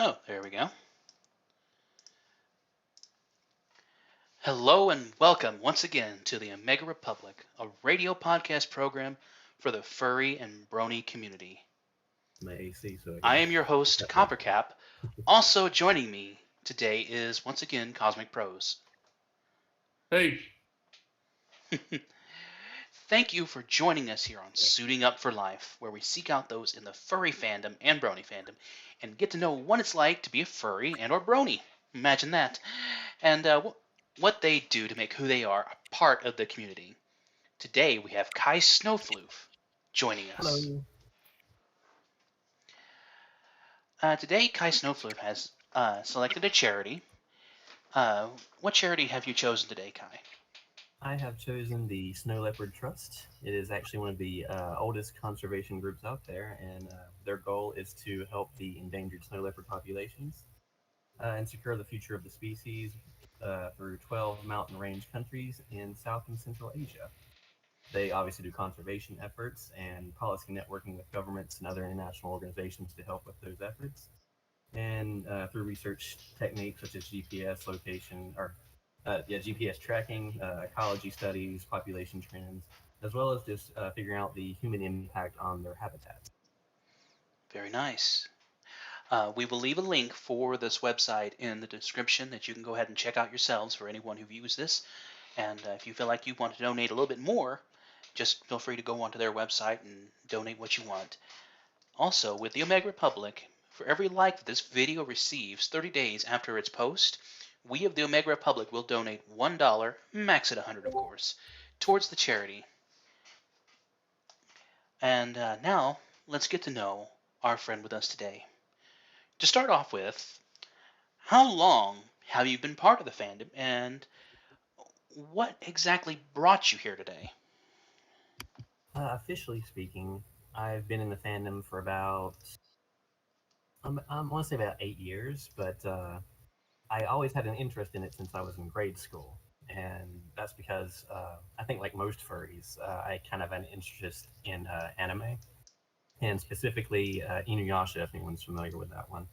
Oh, there we go. Hello and welcome once again to the Omega Republic, a radio podcast program for the furry and brony community. My AC, so I am your host, Coppercap. Also joining me today is once again Cosmic Prose. Hey. Thank you for joining us here on Suiting Up for Life, where we seek out those in the furry fandom and brony fandom and get to know what it's like to be a furry and or brony. Imagine that. And what they do to make who they are a part of the community. Today we have Kai Snowfloof joining us. Hello. Today Kai Snowfloof has selected a charity. What charity have you chosen today, Kai? I have chosen the Snow Leopard Trust. It is actually one of the oldest conservation groups out there, and their goal is to help the endangered snow leopard populations and secure the future of the species through 12 mountain range countries in South and Central Asia. They obviously do conservation efforts and policy networking with governments and other international organizations to help with those efforts. And through research techniques such as GPS location or GPS tracking, ecology studies, population trends, as well as just figuring out the human impact on their habitats. Very nice. We will leave a link for this website in the description that you can go ahead and check out yourselves for anyone who views this. And if you feel like you want to donate a little bit more, just feel free to go onto their website and donate what you want. Also, with the Omega Republic, for every like that this video receives 30 days after its post, we of the Omega Republic will donate $1, max at 100 of course, towards the charity. And now, let's get to know our friend with us today. To start off with, how long have you been part of the fandom, and what exactly brought you here today? Officially speaking, I've been in the fandom for about, I want to say about 8 years, but I always had an interest in it since I was in grade school. And that's because I think, like most furries, I kind of had an interest in anime, and specifically Inuyasha, if anyone's familiar with that one.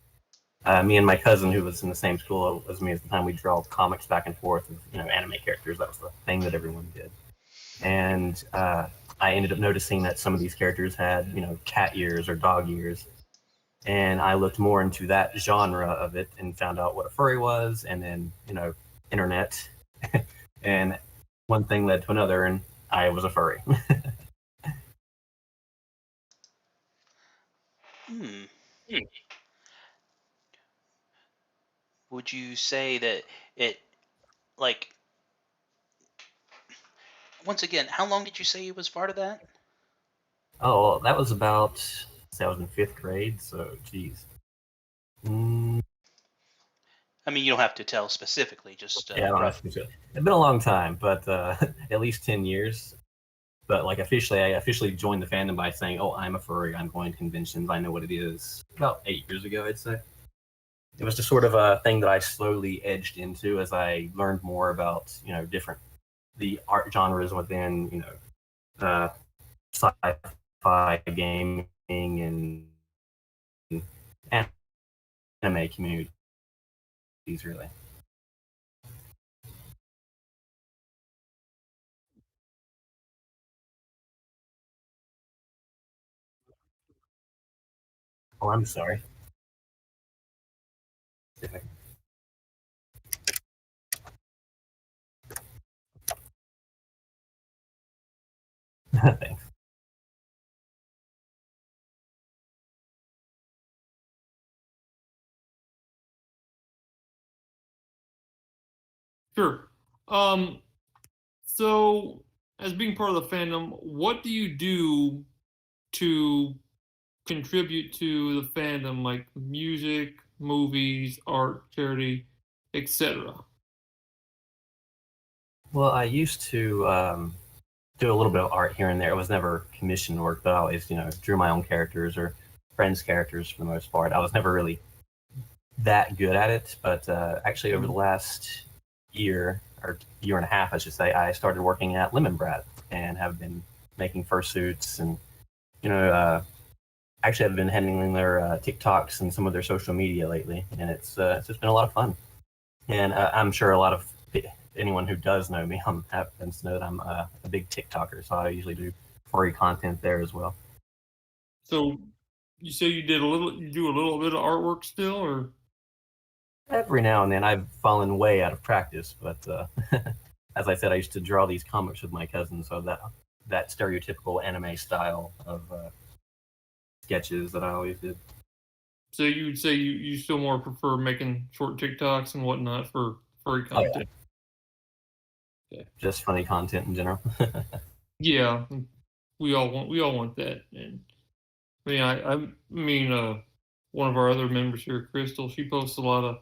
Me and my cousin, who was in the same school as me at the time, we draw comics back and forth of anime characters. That was the thing that everyone did. And I ended up noticing that some of these characters had cat ears or dog ears, and I looked more into that genre of it and found out what a furry was, and then internet, and one thing led to another, and I was a furry. Would you say that it, like, once again, how long did you say you was part of that? Oh, well, that was about, say I was in 5th grade, so geez. I mean, you don't have to tell specifically, just yeah, I don't have to. It's been a long time, but at least 10 years. But like officially, I officially joined the fandom by saying, "Oh, I'm a furry. I'm going to conventions. I know what it is." About 8 years ago, I'd say. It was just sort of a thing that I slowly edged into as I learned more about the art genres within sci-fi gaming and anime communities, really. Oh, I'm sorry. Thanks. Sure. So as being part of the fandom, what do you do to contribute to the fandom, like music, movies, art, charity, etc.? Well, I used to do a little bit of art here and there. It was never commissioned work, but I always, drew my own characters or friends' characters for the most part. I was never really that good at it, but actually over the last year or year and a half, I should say, I started working at Lemon Brat and have been making fursuits and actually I've been handling their TikToks and some of their social media lately, and it's just been a lot of fun. And I'm sure a lot of anyone who does know me happens to know that I'm a big TikToker, so I usually do furry content there as well. So you say you do a little bit of artwork still, or? Every now and then I've fallen way out of practice, but as I said, I used to draw these comics with my cousin, so that stereotypical anime style of sketches that I always did. So you would say you still more prefer making short TikToks and whatnot for furry content? Yeah. Just funny content in general. Yeah, we all want that. And I mean, one of our other members here, Crystal, she posts a lot of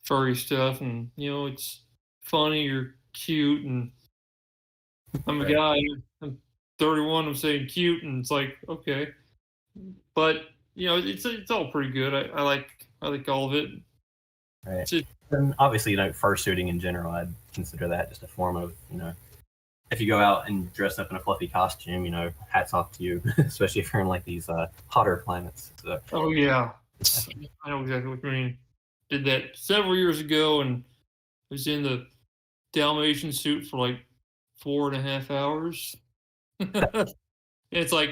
furry stuff, and it's funny or cute. And I'm a Right. guy, I'm 31, I'm saying cute, and it's like, okay, but it's all pretty good. I like all of it. Right. Just, and obviously, fursuiting in general, I'd consider that just a form of, if you go out and dress up in a fluffy costume, hats off to you, especially if you're in like these hotter climates. So. Oh yeah, I know exactly what you mean. Did that several years ago, and was in the Dalmatian suit for like 4.5 hours. It's like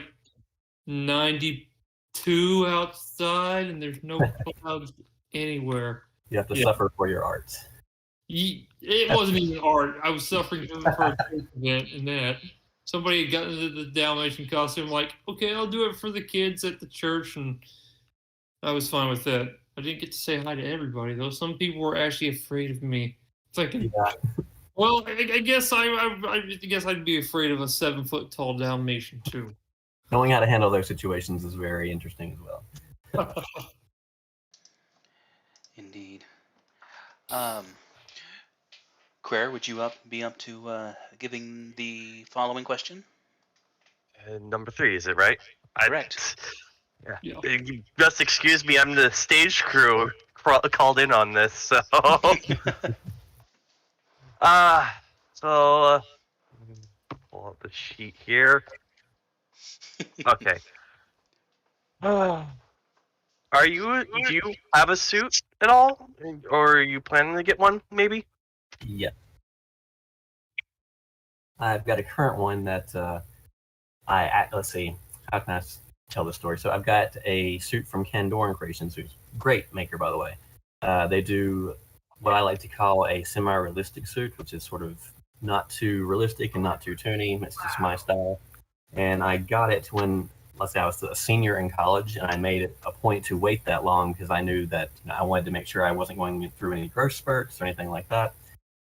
92 outside, and there's no clouds anywhere. You have to suffer for your art. It wasn't even art. I was suffering for a church event, and that somebody had gotten into the Dalmatian costume. Like, okay, I'll do it for the kids at the church, and I was fine with that. I didn't get to say hi to everybody though. Some people were actually afraid of me. It's like, well, I guess I guess I'd be afraid of a 7-foot tall Dalmatian too. Knowing how to handle those situations is very interesting as well. Indeed. Claire, would you be up to giving the following question? Number 3, is it right? Correct. Yeah. Just excuse me, I'm the stage crew called in on this, so. Pull up the sheet here. Okay. Do you have a suit at all? Or are you planning to get one, maybe? Yeah. I've got a current one that let's see, how can I tell the story? So I've got a suit from Candoran Creations, who's a great maker, by the way. They do what I like to call a semi-realistic suit, which is sort of not too realistic and not too toony. It's just my style. And I got it when, let's say, I was a senior in college, and I made it a point to wait that long because I knew that I wanted to make sure I wasn't going through any growth spurts or anything like that.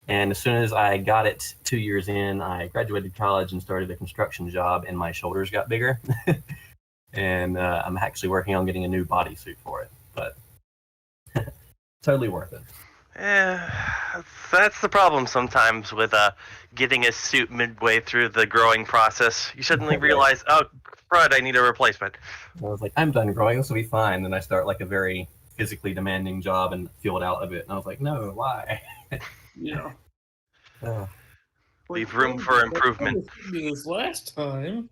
And as soon as I got it 2 years in, I graduated college and started a construction job, and my shoulders got bigger. And I'm actually working on getting a new bodysuit for it, but totally worth it. Yeah, that's the problem sometimes with getting a suit midway through the growing process. You suddenly realize, oh, crud, I need a replacement. I was like, I'm done growing, this will be fine. Then I start like a very physically demanding job and feel it out a bit. And I was like, no, why? Yeah. Leave room for improvement. I did this last time.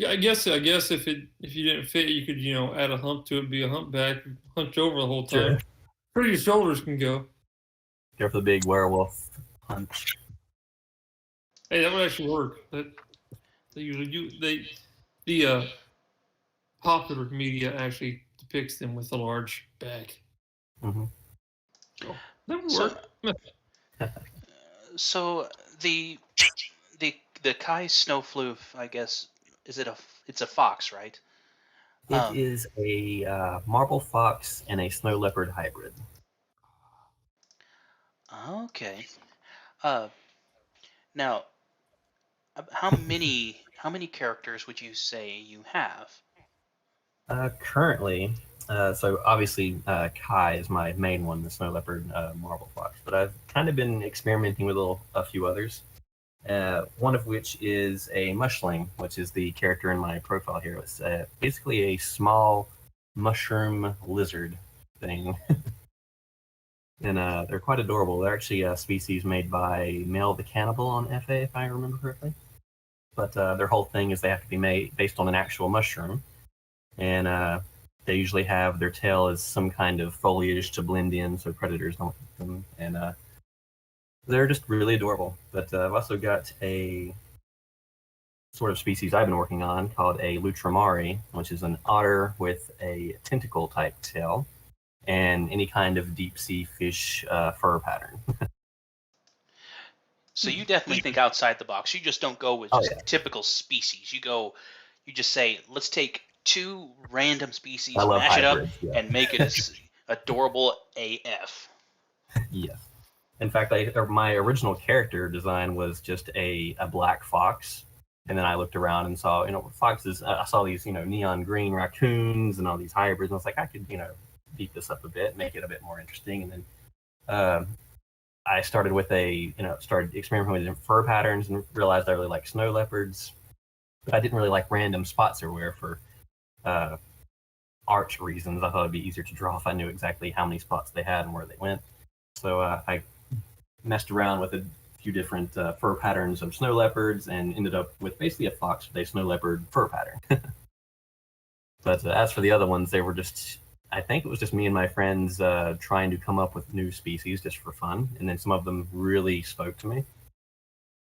I guess if you didn't fit, you could add a hump to it, be a humpback, hunch over the whole time. Sure. Where your shoulders can go. Go for the big werewolf punch. Hey, that would actually work. That they usually do. The popular media actually depicts them with a large back. Mm-hmm. So that would work. So the Kai Snow Floof, I guess, it's a fox, right? It is a marble fox and a snow leopard hybrid. Okay. Now, how many characters would you say you have? Currently, so obviously Kai is my main one, the snow leopard marble fox. But I've kind of been experimenting with a few others. One of which is a mushling, which is the character in my profile here. It's basically a small mushroom lizard thing. And they're quite adorable. They're actually a species made by Mel the Cannibal on FA, if I remember correctly. but their whole thing is they have to be made based on an actual mushroom, and they usually have their tail as some kind of foliage to blend in so predators don't eat them, and they're just really adorable. But I've also got a sort of species I've been working on called a lutramari, which is an otter with a tentacle type tail and any kind of deep sea fish fur pattern. So you definitely think outside the box. You just don't go with just typical species. You just say, let's take two random species, I love mash it up, hybrids, yeah. and make it as adorable AF. Yes. In fact, my original character design was just a black fox, and then I looked around and saw, foxes. I saw these, neon green raccoons and all these hybrids, and I was like, I could, beat this up a bit, make it a bit more interesting. And then I started with started experimenting with fur patterns and realized I really like snow leopards, but I didn't really like random spots everywhere for art reasons. I thought it'd be easier to draw if I knew exactly how many spots they had and where they went. So I messed around with a few different fur patterns of snow leopards and ended up with basically a fox with a snow leopard fur pattern. But as for the other ones, they were just, I think it was just me and my friends trying to come up with new species just for fun. And then some of them really spoke to me.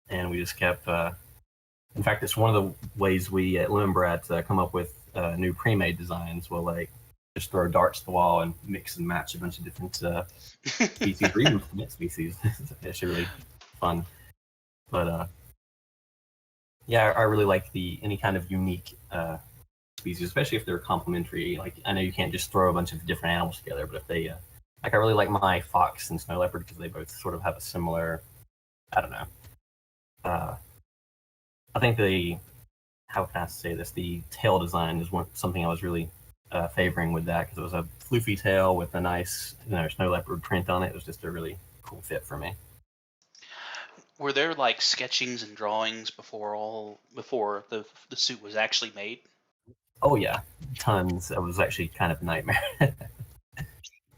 And we just kept, in fact, it's one of the ways we at Lumbrat come up with new pre-made designs. We'll just throw darts at the wall and mix and match a bunch of different species or even commit species. It's really fun. But yeah, I really like any kind of unique species, especially if they're complementary. Like, I know you can't just throw a bunch of different animals together, but if they I really like my fox and snow leopard because they both sort of have a similar, I don't know. I think how can I say this? The tail design is something I was really favoring with that because it was a floofy tail with a nice, snow leopard print on it. It was just a really cool fit for me. Were there like sketchings and drawings before the suit was actually made? Oh yeah, tons. It was actually kind of a nightmare.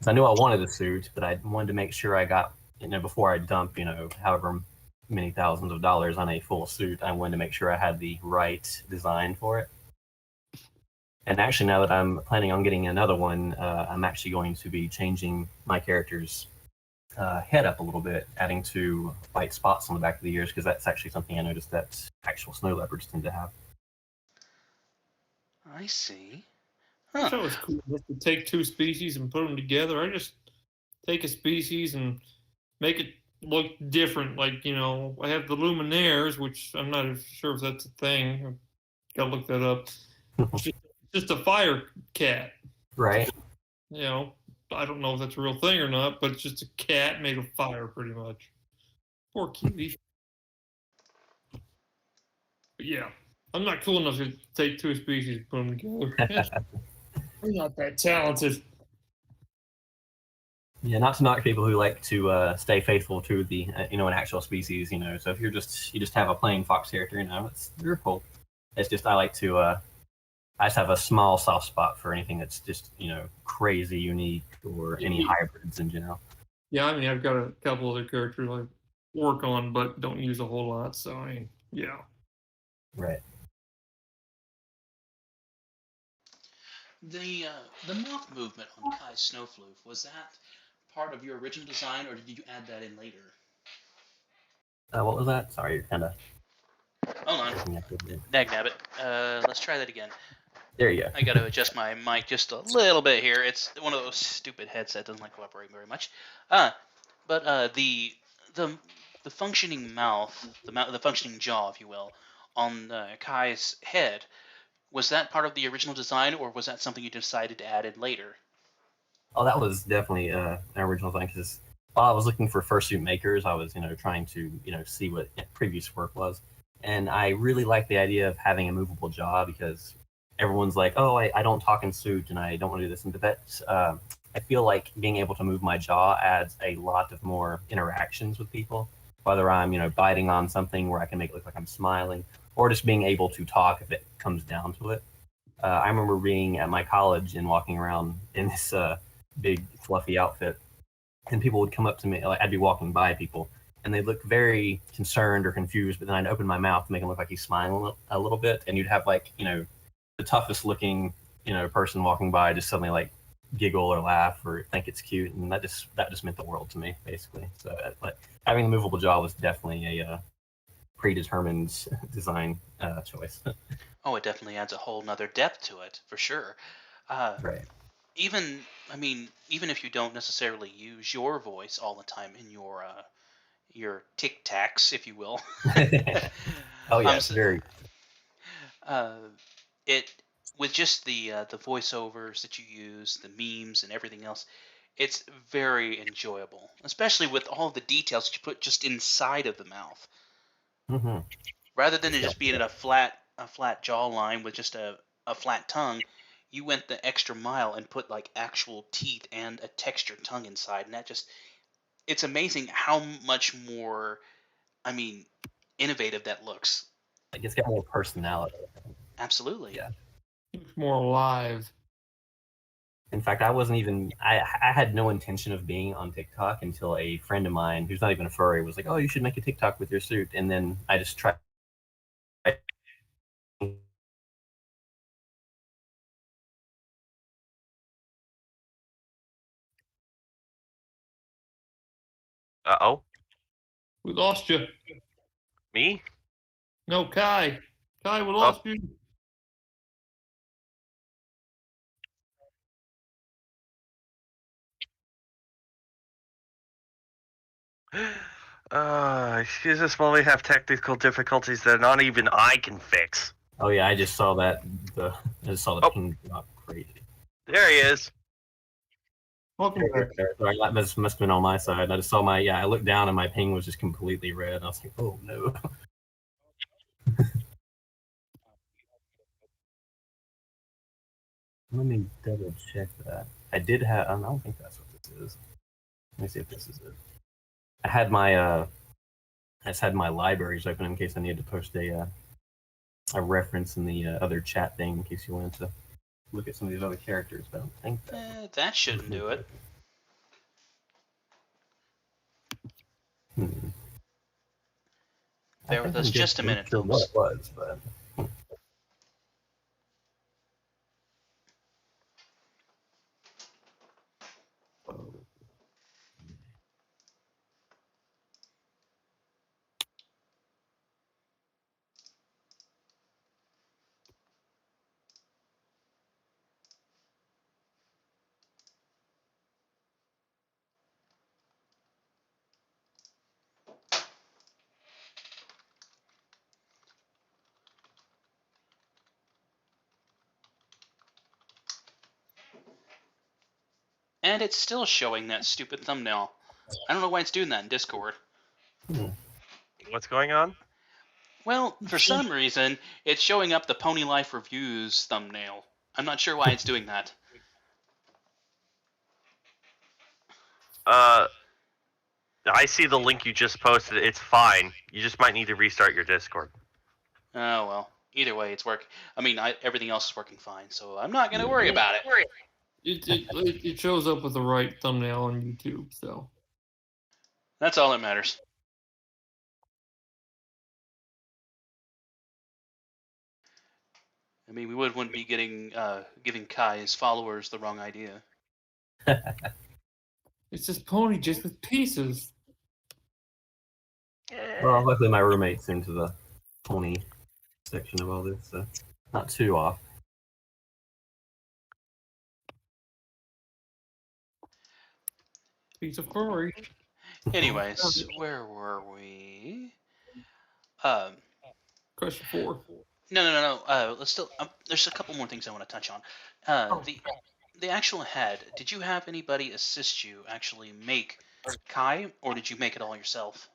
So I knew I wanted a suit, but I wanted to make sure I got, before I dump, however many thousands of dollars on a full suit, I wanted to make sure I had the right design for it. And actually, now that I'm planning on getting another one, I'm actually going to be changing my character's head up a little bit, adding 2 white spots on the back of the ears, because that's actually something I noticed that actual snow leopards tend to have. I see. I thought it was cool just to take 2 species and put them together. I just take a species and make it look different. Like, I have the Luminaires, which I'm not sure if that's a thing. I've got to look that up. Just a fire cat. Right. I don't know if that's a real thing or not, but it's just a cat made of fire, pretty much. Poor cutie. But yeah, I'm not cool enough to take 2 species and put them together. I'm not that talented. Yeah, not to knock people who like to stay faithful to the an actual species. So if you just have a plain fox character, you're cool. It's just I like to I just have a small soft spot for anything that's just crazy unique or any hybrids in general. Yeah, I've got a couple other characters I work on, but don't use a whole lot. So yeah. Right. The moth movement on Kai's Snow Floof, was that part of your original design, or did you add that in later? What was that? Sorry, you're kind of. Hold on. Dagnabbit. Let's try that again. There you go. I got to adjust my mic just a little bit here. It's one of those stupid headsets doesn't like cooperating very much. But the functioning mouth, the functioning jaw, if you will, on Kai's head. Was that part of the original design, or was that something you decided to add in later? Oh, that was definitely an original thing, because while I was looking for fursuit makers, I was, trying to, see what previous work was. And I really like the idea of having a movable jaw, because everyone's like, oh, I don't talk in suit and I don't want to do this. But that's, I feel like being able to move my jaw adds a lot of more interactions with people, whether I'm, biting on something where I can make it look like I'm smiling, or just being able to talk if it comes down to it. I remember being at my college and walking around in this big fluffy outfit, and people would come up to me, like I'd be walking by people, and they look very concerned or confused. But then I'd open my mouth to make him look like he's smiling a little bit, and you'd have like the toughest looking person walking by just suddenly like giggle or laugh or think it's cute, and that just meant the world to me, basically. So like having the movable jaw was definitely a predetermined design choice. Oh, it definitely adds a whole nother depth to it, for sure. Right. Even if you don't necessarily use your voice all the time in your tic tacs, if you will. Oh yeah, it's very. It with just the voiceovers that you use, the memes and everything else, it's very enjoyable, especially with all the details that you put just inside of the mouth, rather than it just being a flat jawline with just a flat tongue. You went the extra mile and put like actual teeth and a textured tongue inside, and it's amazing how much more, innovative that looks. Like it's got more personality. Absolutely. Yeah. It's more alive. In fact, I had no intention of being on TikTok until a friend of mine, who's not even a furry, was like, "Oh, you should make a TikTok with your suit." And then I just tried. Uh-oh. We lost you. Me? No, Kai. Kai, we lost you. Excuses while we have technical difficulties that not even I can fix. Oh yeah, I just saw that. I just saw the ping drop crazy. There he is. Welcome back. Sorry, that must have been on my side. I just saw I looked down and my ping was just completely red. And I was like, oh no. Let me double check that. I did have. I don't think that's what this is. Let me see if this is it. I just had my libraries open in case I needed to post a reference in the other chat thing in case you wanted to look at some of these other characters. But I don't think that shouldn't do it. Bear with us just a minute, sure folks. What it was, but. And it's still showing that stupid thumbnail. I don't know why it's doing that in Discord. What's going on? Well, for some reason, it's showing up the Pony Life Reviews thumbnail. I'm not sure why it's doing that. I see the link you just posted. It's fine. You just might need to restart your Discord. Oh, well. Either way, it's working. Everything else is working fine, so I'm not going to worry about it. It shows up with the right thumbnail on YouTube, so. That's all that matters. We wouldn't be giving Kai his followers the wrong idea. It's just pony just with pieces. Well, luckily my roommate's into the pony section of all this, so not too off. Piece of furry. Anyways, where were we? Question 4. No. Let's still. There's a couple more things I want to touch on. The actual head. Did you have anybody assist you actually make Kai, or did you make it all yourself?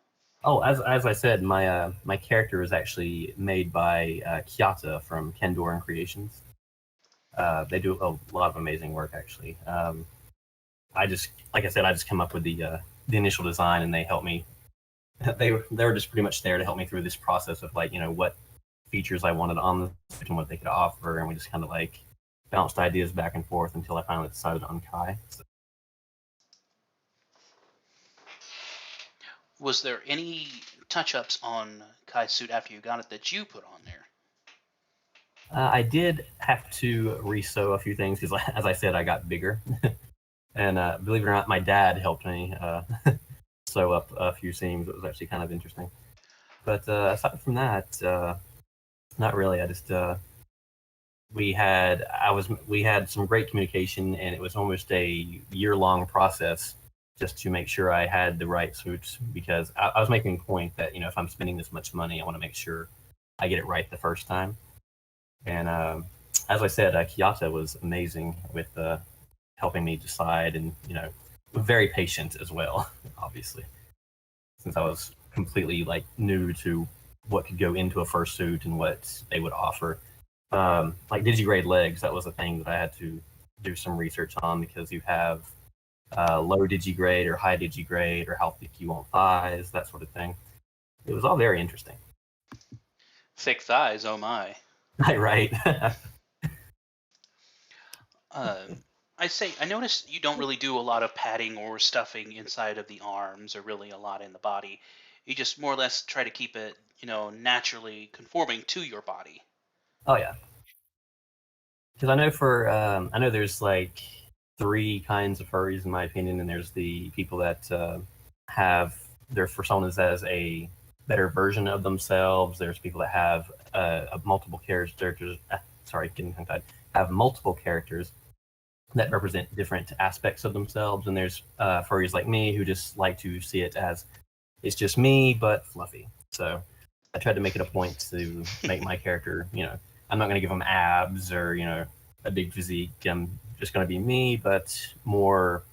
Oh, as I said, my character was actually made by Kiata from Kendoran Creations. They do a lot of amazing work, actually. I just come up with the initial design, and they helped me. They were just pretty much there to help me through this process of what features I wanted on the Switch and what they could offer, and we just kind of bounced ideas back and forth until I finally decided on Kai. So. Was there any touch-ups on Kai's suit after you got it that you put on there? I did have to re-sew a few things because, as I said, I got bigger. And believe it or not, my dad helped me sew up a few seams. It was actually kind of interesting. But aside from that, not really. I just we had some great communication, and it was almost a year-long process just to make sure I had the right suits, because I was making a point that if I'm spending this much money, I want to make sure I get it right the first time. And as I said, Kiyata was amazing with helping me decide, and very patient as well, obviously, since I was completely new to what could go into a fursuit and what they would offer. Like digigrade legs, that was a thing that I had to do some research on, because you have low digigrade or high digigrade, or how thick you want thighs, that sort of thing. It was all very interesting. Thick thighs, oh my. Right. I noticed you don't really do a lot of padding or stuffing inside of the arms, or really a lot in the body. You just more or less try to keep it, naturally conforming to your body. Oh yeah. Because I know there's like 3 kinds of furries in my opinion, and there's the people that have their personas as a better version of themselves. There's people that have multiple characters. Getting tongue-tied. Have multiple characters that represent different aspects of themselves, and there's furries like me who just like to see it as it's just me but fluffy. So I tried to make it a point to make my character, I'm not going to give them abs or a big physique. I'm just going to be me, but more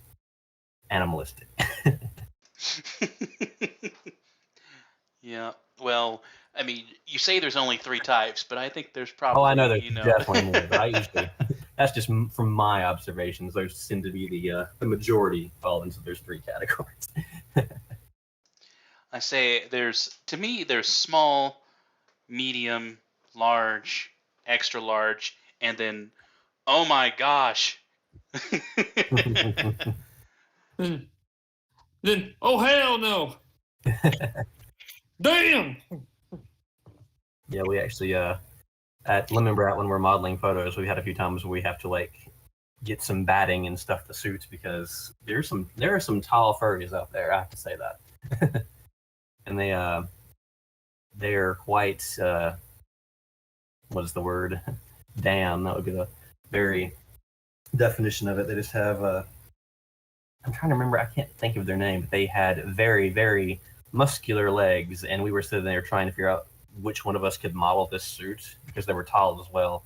animalistic. Yeah. Well, I mean, you say there's only 3 types, but I think there's probably. Oh, I know there's definitely more, but I usually that's just from my observations. Those seem to be the majority fall into those 3 categories. I say there's small, medium, large, extra large, and then, oh my gosh. Then oh hell no. Damn. Yeah, we actually remember when we're modeling photos, we had a few times where we have to get some batting and stuff to suits, because there are some tall furries out there. I have to say that. And they're quite what is the word? Damn, that would be the very definition of it. They just have I'm trying to remember. I can't think of their name, but they had very, very muscular legs, and we were sitting there trying to figure out which one of us could model this suit, because they were tall as well.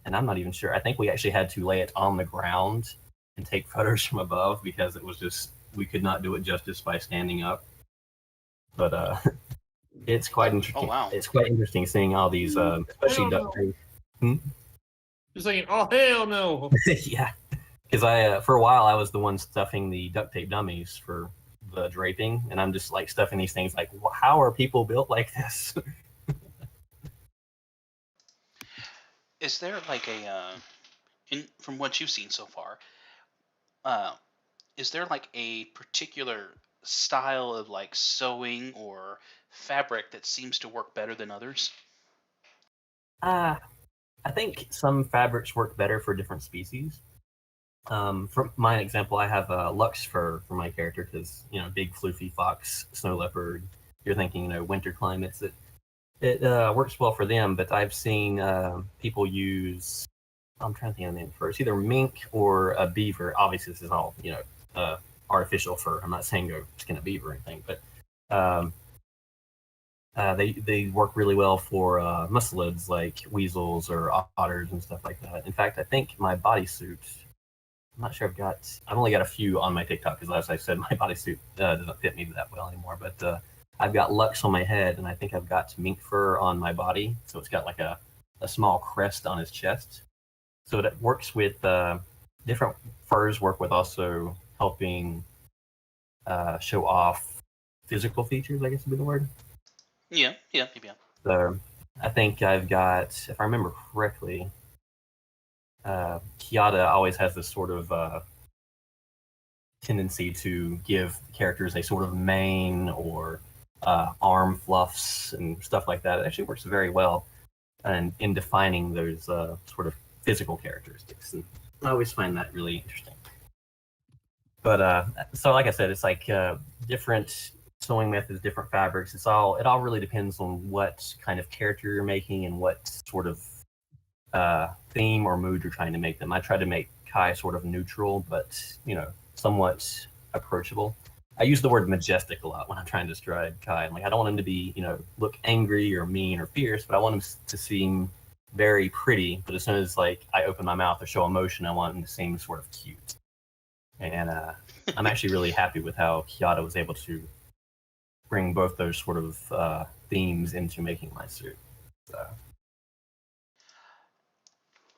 And I'm not even sure. I think we actually had to lay it on the ground and take photos from above, because it was just, we could not do it justice by standing up. But it's quite interesting. Oh, wow. It's quite interesting seeing all these, especially duct tape. You're saying, oh hell no. Yeah, because for a while I was the one stuffing the duct tape dummies for the draping, and I'm just stuffing these things how are people built like this? Is there from what you've seen so far, is there a particular style of sewing or fabric that seems to work better than others? I think some fabrics work better for different species. For my example, I have Lux fur for my character, because big floofy fox, snow leopard. You're thinking winter climates. It works well for them, but I've seen people use. I'm trying to think of the name first. Either mink or a beaver. Obviously, this is all artificial fur. I'm not saying go skin a beaver or anything, but they work really well for mustelids like weasels or otters and stuff like that. In fact, I think my bodysuit. I'm not sure I've only got a few on my TikTok, because as I said, my bodysuit doesn't fit me that well anymore. But I've got Lux on my head, and I think I've got mink fur on my body. So it's got a small crest on his chest. So it works with different furs, work with also helping show off physical features, I guess would be the word. Yeah. So I think I've got, if I remember correctly, Kiyata always has this sort of tendency to give characters a sort of mane or arm fluffs and stuff like that. It actually works very well in defining those sort of physical characteristics. And I always find that really interesting. But so, like I said, it's like different sewing methods, different fabrics. It all really depends on what kind of character you're making and what sort of theme or mood you're trying to make them. I try to make Kai sort of neutral, but somewhat approachable. I use the word majestic a lot when I'm trying to describe Kai. I'm like, I don't want him to be, look angry or mean or fierce, but I want him to seem very pretty. But as soon as like I open my mouth or show emotion, I want him to seem sort of cute. And I'm actually really happy with how Kyoto was able to bring both those sort of themes into making my suit. So.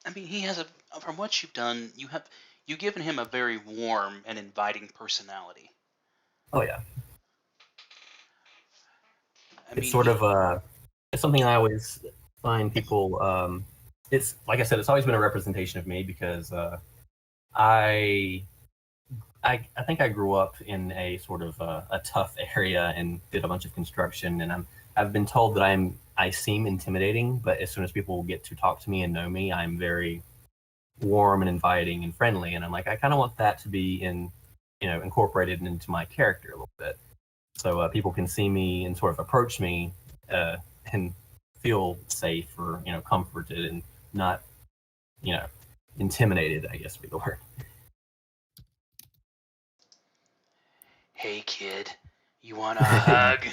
I mean, he has from what you've done, you've given him a very warm and inviting personality. Oh yeah. It's sort of it's something I always find people. It's like I said, it's always been a representation of me because I think I grew up in a sort of a tough area and did a bunch of construction, and I've been told that I seem intimidating, but as soon as people get to talk to me and know me, I'm very warm and inviting and friendly, and I'm like, I kind of want that to be incorporated into my character a little bit, so people can see me and sort of approach me and feel safe or comforted and not intimidated, I guess would be the word. Hey kid, you want a hug?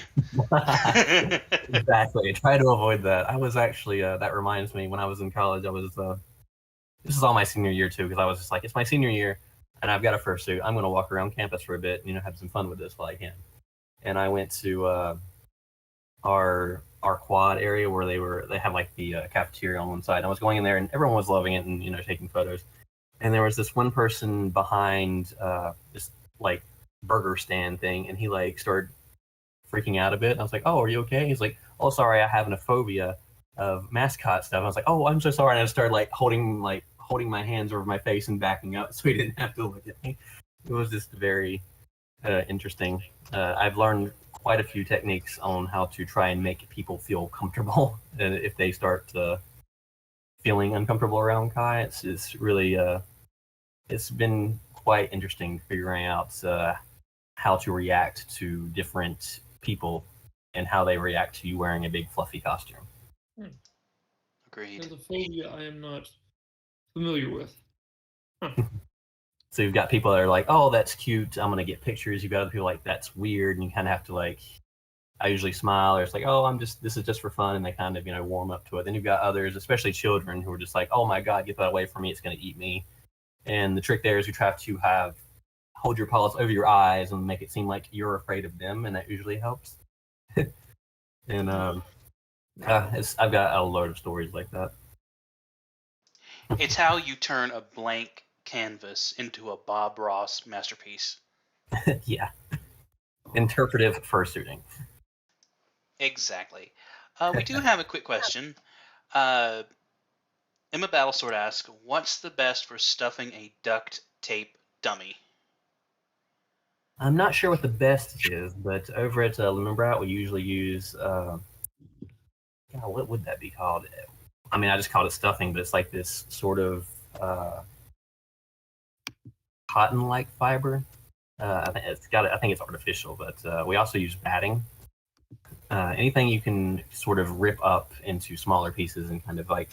Exactly. Try to avoid that. I was actually that reminds me, when I was in college, I was this is all my senior year too, because I was just like, it's my senior year and I've got a fursuit. I'm going to walk around campus for a bit and have some fun with this while I can. And I went to our quad area where they have like the cafeteria on one side. I was going in there and everyone was loving it and taking photos. And there was this one person behind this like burger stand thing, and he like started freaking out a bit. I was like, "Oh, are you okay?" He's like, "Oh, sorry, I have a phobia of mascot stuff." I was like, "Oh, I'm so sorry." And I started like holding my hands over my face and backing up so he didn't have to look at me. It was just very interesting. I've learned quite a few techniques on how to try and make people feel comfortable if they start feeling uncomfortable around Kai. It's really it's been quite interesting figuring out how to react to different people and how they react to you wearing a big fluffy costume. Agreed. There's a phobia I am not familiar with. Huh. So you've got people that are like, "Oh, that's cute, I'm gonna get pictures." You've got other people like, "That's weird," and you kind of have to like. I usually smile, or it's like, "Oh, this is just for fun," and they kind of warm up to it. Then you've got others, especially children, who are just like, "Oh my God, get that away from me! It's gonna eat me." And the trick there is you try to hold your paws over your eyes and make it seem like you're afraid of them, and that usually helps. And I've got a load of stories like that. It's how you turn a blank canvas into a Bob Ross masterpiece. Yeah. Interpretive fursuiting. Exactly. We do have a quick question. Emma Battlesword asks, "What's the best for stuffing a duct tape dummy?" I'm not sure what the best is, but over at Lumenbrat, we usually use what would that be called? I mean, I just called it stuffing, but it's like this sort of cotton-like fiber. I think it's artificial, but we also use batting. Anything you can sort of rip up into smaller pieces and kind of like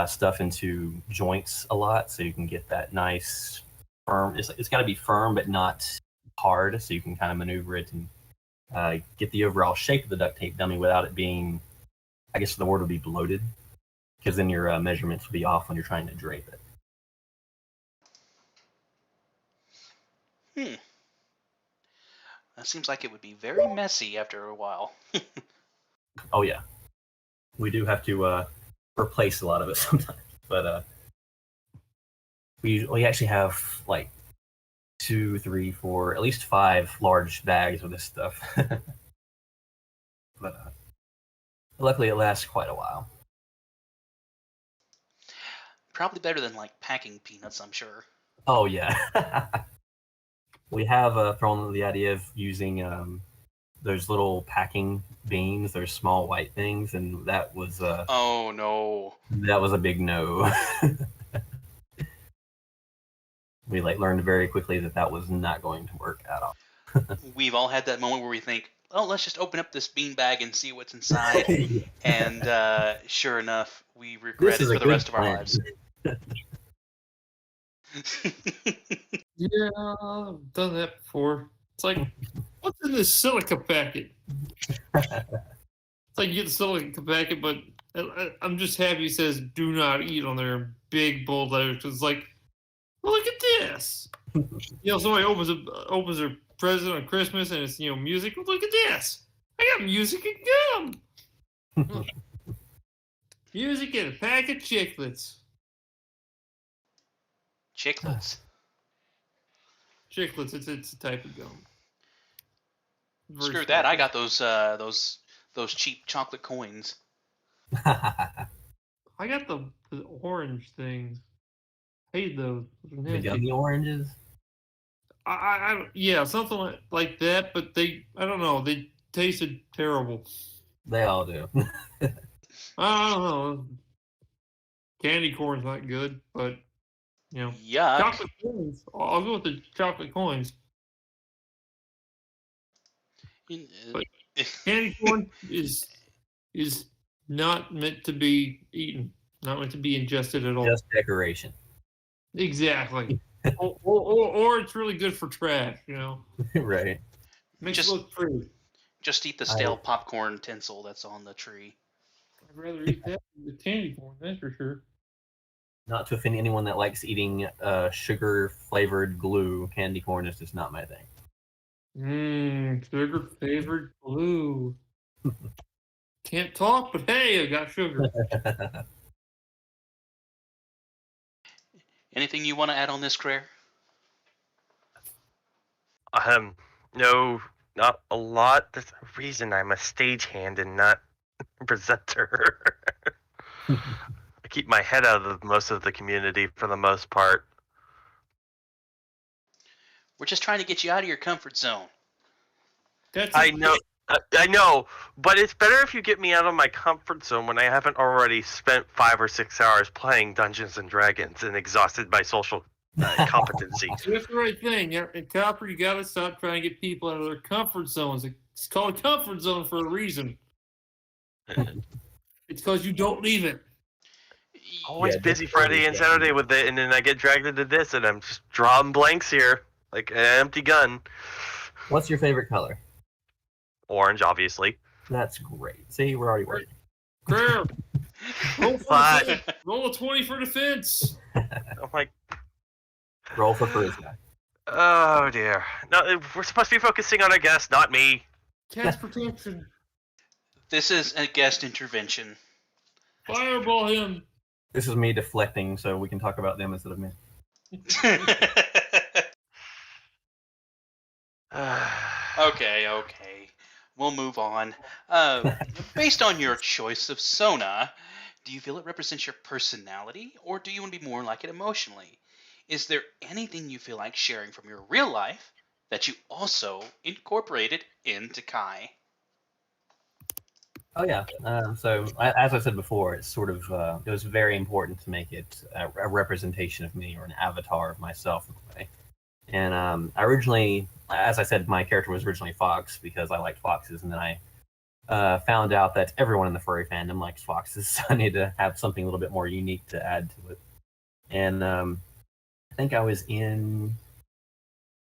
stuff into joints a lot, so you can get that nice firm. It's got to be firm, but not hard, so you can kind of maneuver it and get the overall shape of the duct tape dummy without it being, I guess the word would be bloated, because then your measurements will be off when you're trying to drape it. That seems like it would be very messy after a while. Oh yeah, we do have to replace a lot of it sometimes, but we actually have like 2, 3, 4, at least 5 large bags of this stuff. But luckily it lasts quite a while. Probably better than like packing peanuts, I'm sure. Oh yeah. We have thrown the idea of using those little packing beans, those small white things, and that was Oh no. a big no. We learned very quickly that was not going to work at all. We've all had that moment where we think, oh, let's just open up this bean bag and see what's inside. Yeah. And sure enough, we regret it for the rest of our lives. Yeah, I've done that before. It's like, what's in this silica packet? It's like you get the silica packet, but I'm just happy it says "do not eat" on there in big bold letters. Because it's like, well, look at this. Somebody opens their present on Christmas and it's music. Well, look at this. I got music and gum. Music and a pack of chiclets. Chiclets. Chiclets. It's a type of gum. Screw that! I got those cheap chocolate coins. I got the orange things. I hate those. The gummy oranges. Yeah, something like that. But I don't know. They tasted terrible. They all do. I don't know. Candy corn's not good, but Yuck. chocolate coins. I'll go with the chocolate coins. But candy corn is not meant to be eaten, not meant to be ingested at all. Just decoration. Exactly. or it's really good for trash, Right. Makes it look pretty. Just eat the stale popcorn tinsel that's on the tree. I'd rather eat that than the candy corn, that's for sure. Not to offend anyone that likes eating sugar-flavored glue, candy corn is just not my thing. Sugar-flavored glue. Can't talk, but hey, I got sugar. Anything you want to add on this, Claire? No, not a lot. There's a reason I'm a stagehand and not a presenter. I keep my head out of most of the community for the most part. We're just trying to get you out of your comfort zone. I know, but it's better if you get me out of my comfort zone when I haven't already spent 5 or 6 hours playing Dungeons and Dragons and exhausted my social competency. That's the right thing. And Copper, you gotta stop trying to get people out of their comfort zones. It's called a comfort zone for a reason. It's because you don't leave it. Always busy Friday and Saturday with it, and then I get dragged into this, and I'm just drawing blanks here, like an empty gun. What's your favorite color? Orange, obviously. That's great. See, we're already working. Girl, roll a 20 for defense. I'm like, roll for first guy. Oh dear. No, we're supposed to be focusing on our guest, not me. Cast protection. This is a guest intervention. Fireball him. This is me deflecting, so we can talk about them instead of me. Okay. We'll move on. Based on your choice of Sona, do you feel it represents your personality, or do you want to be more like it emotionally? Is there anything you feel like sharing from your real life that you also incorporated into Kai? Oh yeah. So as I said before, it's sort of it was very important to make it a representation of me, or an avatar of myself in a way. And I originally, as I said, my character was originally Fox because I liked foxes, and then I found out that everyone in the furry fandom likes foxes, so I needed to have something a little bit more unique to add to it. And I think I was in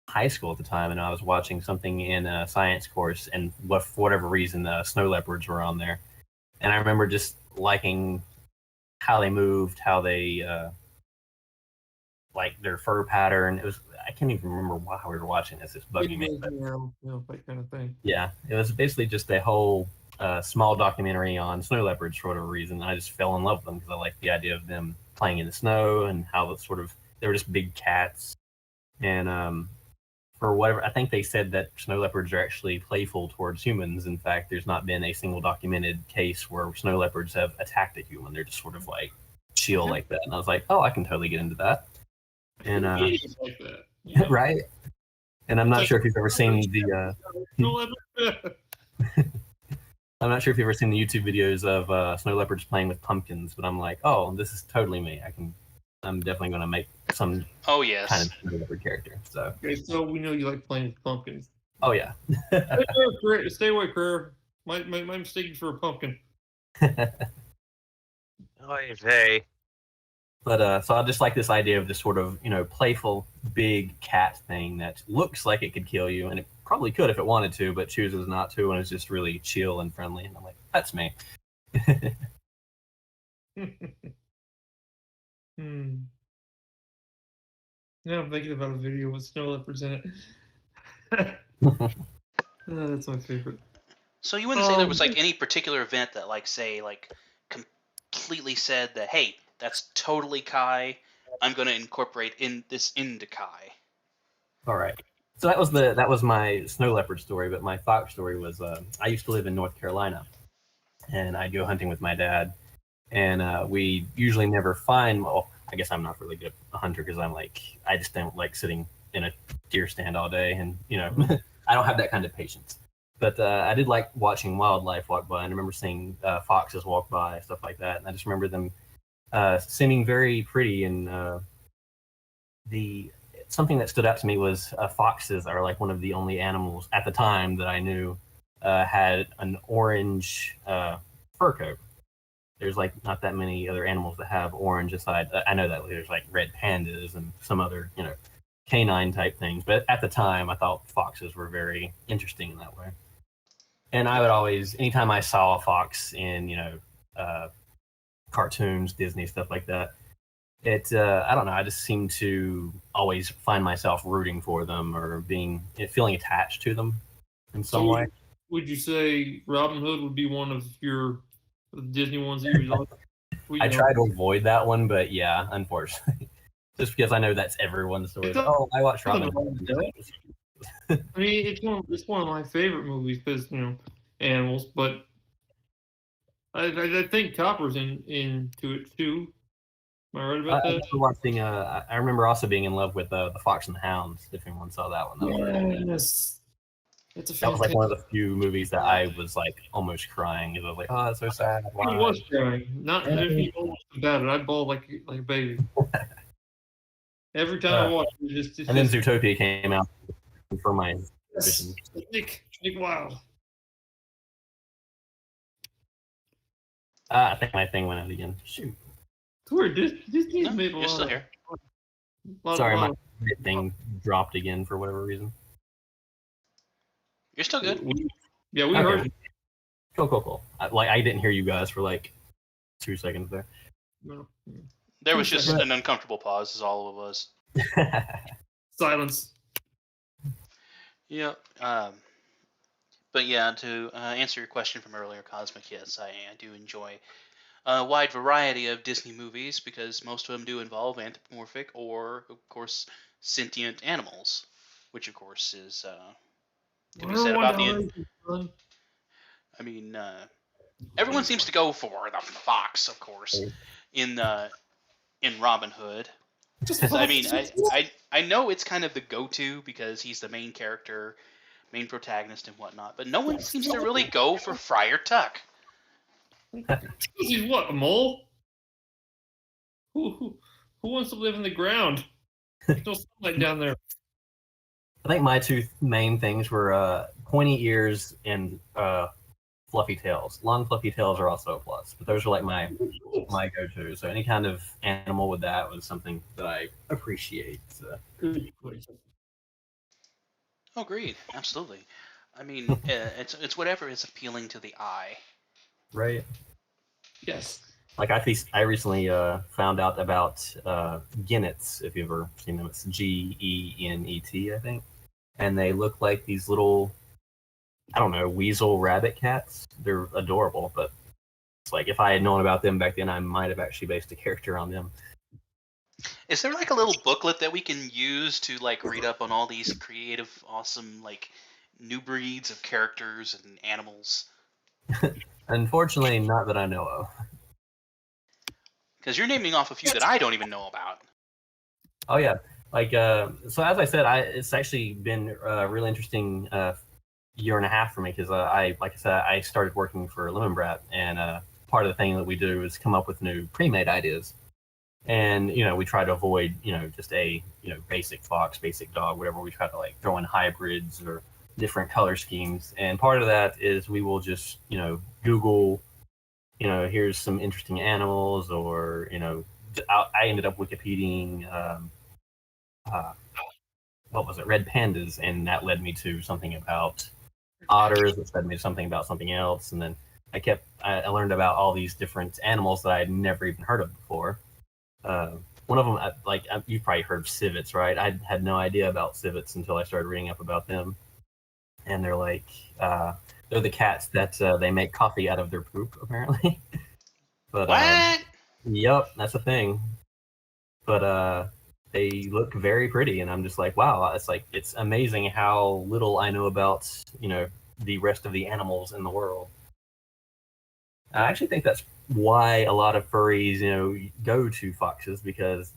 high school at the time, and I was watching something in a science course, and for whatever reason, snow leopards were on there. And I remember just liking how they moved, how they like their fur pattern. It was, I can't even remember why we were watching this. It's bugging me. That kind of thing. Yeah, it was basically just a whole small documentary on snow leopards for whatever reason. I just fell in love with them because I liked the idea of them playing in the snow and how it's sort of, they were just big cats. And for whatever, I think they said that snow leopards are actually playful towards humans. In fact, there's not been a single documented case where snow leopards have attacked a human. They're just sort of like chill like that. And I was like, oh, I can totally get into that. And like that. Yeah. Right. And I'm not sure if you've ever seen the. I'm not sure if you've ever seen the YouTube videos of snow leopards playing with pumpkins, but I'm like, oh, this is totally me. I'm definitely going to make some yes. kind of snow leopard character. So. Okay, so we know you like playing with pumpkins. Oh yeah. Stay away, Career. My mistake for a pumpkin. Hey. But so I just like this idea of this sort of playful big cat thing that looks like it could kill you, and it probably could if it wanted to, but chooses not to, and is just really chill and friendly. And I'm like, that's me. Now I'm thinking about a video with snow leopards in it. That's my favorite. So you wouldn't say there was like any particular event that completely said that, hey, that's totally Kai. I'm going to incorporate into Kai. All right. So that was my snow leopard story, but my fox story was I used to live in North Carolina, and I'd go hunting with my dad, and we usually never find. Well, I guess I'm not really good a hunter because I just don't like sitting in a deer stand all day, and I don't have that kind of patience. But I did like watching wildlife walk by, and I remember seeing foxes walk by, stuff like that, and I just remember them seeming very pretty. And something that stood out to me was foxes are like one of the only animals at the time that I knew had an orange fur coat. There's like not that many other animals that have orange aside. I know that there's like red pandas and some other canine type things, but at the time I thought foxes were very interesting in that way. And I would always, anytime I saw a fox in cartoons, Disney, stuff like that, I don't know, I just seem to always find myself rooting for them or feeling attached to them in some way. Would you say Robin Hood would be one of your Disney ones that you like? I try to avoid that one, but yeah, unfortunately. Just because I know that's everyone's story. I watched Robin Hood. I mean, it's one of my favorite movies because animals, but I think Copper's into it too. Am I right about that? I remember also being in love with the Fox and the Hounds. If anyone saw that one, yes, that was like one of the few movies that I was like almost crying. I was like, oh, that's so sad. Why? I was crying. Not almost about it. I bawled like a baby. Every time I watched it, just and then Zootopia came out for my vision. Nick Wild. I think my thing went out again. Shoot. Disney's made a lot. You're still here. Sorry, my thing dropped again for whatever reason. You're still good. We heard you. Cool. I didn't hear you guys for like 2 seconds there. No. There was just an uncomfortable pause, is all it was. Silence. Yeah. But yeah, to answer your question from earlier, Cosmic, yes, I do enjoy a wide variety of Disney movies because most of them do involve anthropomorphic or, of course, sentient animals, which, of course, is to be said about the. I mean, everyone seems to go for the fox, of course, in Robin Hood. I mean, I know it's kind of the go-to because he's the main character, main protagonist, and whatnot, but no one seems to really go for Friar Tuck. He's what, a mole? Who wants to live in the ground? There's no sunlight down there. I think my two main things were pointy ears and fluffy tails. Long fluffy tails are also a plus, but those are like my go-to. So any kind of animal with that was something that I appreciate. So. Oh, agreed. Absolutely. I mean, it's whatever is appealing to the eye. Right. Yes. Like I recently found out about GnEts, if you've ever seen them. It's GENET, I think. And they look like these little, I don't know, weasel rabbit cats. They're adorable, but it's like if I had known about them back then, I might have actually based a character on them. Is there like a little booklet that we can use to like read up on all these creative, awesome like new breeds of characters and animals? Unfortunately, not that I know of. Because you're naming off a few that I don't even know about. Oh yeah, Like, so as I said, it's actually been a really interesting year and a half for me because like I said, I started working for Lemon Brat, and part of the thing that we do is come up with new pre-made ideas. And we try to avoid just a basic fox, basic dog, whatever. We try to like throw in hybrids or different color schemes. And part of that is we will just Google, here's some interesting animals, or I ended up Wikipediaing what was it, red pandas, and that led me to something about otters, which led me to something about something else, and then I learned about all these different animals that I had never even heard of before. One of them, you've probably heard of civets, right? I had no idea about civets until I started reading up about them. And they're like, they're the cats that they make coffee out of their poop, apparently. But What? Yep, that's a thing. But they look very pretty, and I'm just like, wow, it's amazing how little I know about the rest of the animals in the world. I actually think that's why a lot of furries, go to foxes, because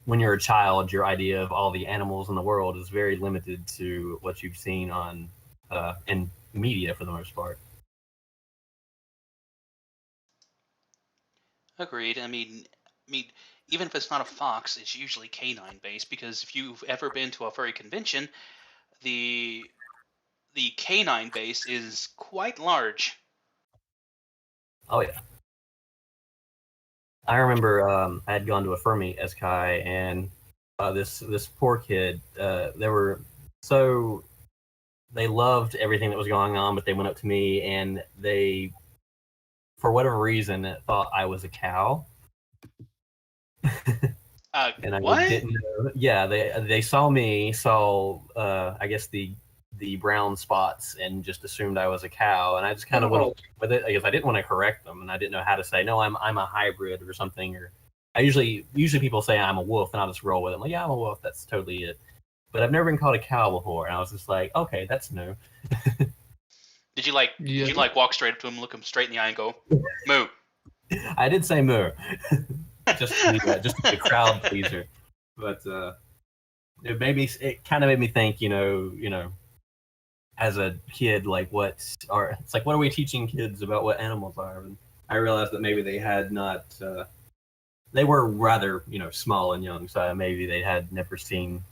when you're a child, your idea of all the animals in the world is very limited to what you've seen on in media for the most part. Agreed. I mean, even if it's not a fox, it's usually canine based, because if you've ever been to a furry convention, the canine base is quite large. Oh yeah. I remember I had gone to a Furmy Eskai, and this poor kid, they loved everything that was going on, but they went up to me and they, for whatever reason, thought I was a cow. And I what? didn't know. Yeah, they saw me, I guess the brown spots, and just assumed I was a cow, and I just kind of went with it because I didn't want to correct them, and I didn't know how to say no, I'm a hybrid or something. Or I usually people say I'm a wolf, and I'll just roll with it. I'm like, yeah, I'm a wolf. That's totally it. But I've never been called a cow before, and I was just like, okay, that's new. Did you walk straight up to him, look him straight in the eye, and go, moo? I did say moo, just to be a crowd pleaser. But it kind of made me think, as a kid, what are we teaching kids about what animals are? And I realized that maybe they had not. They were rather, small and young, so maybe they had never seen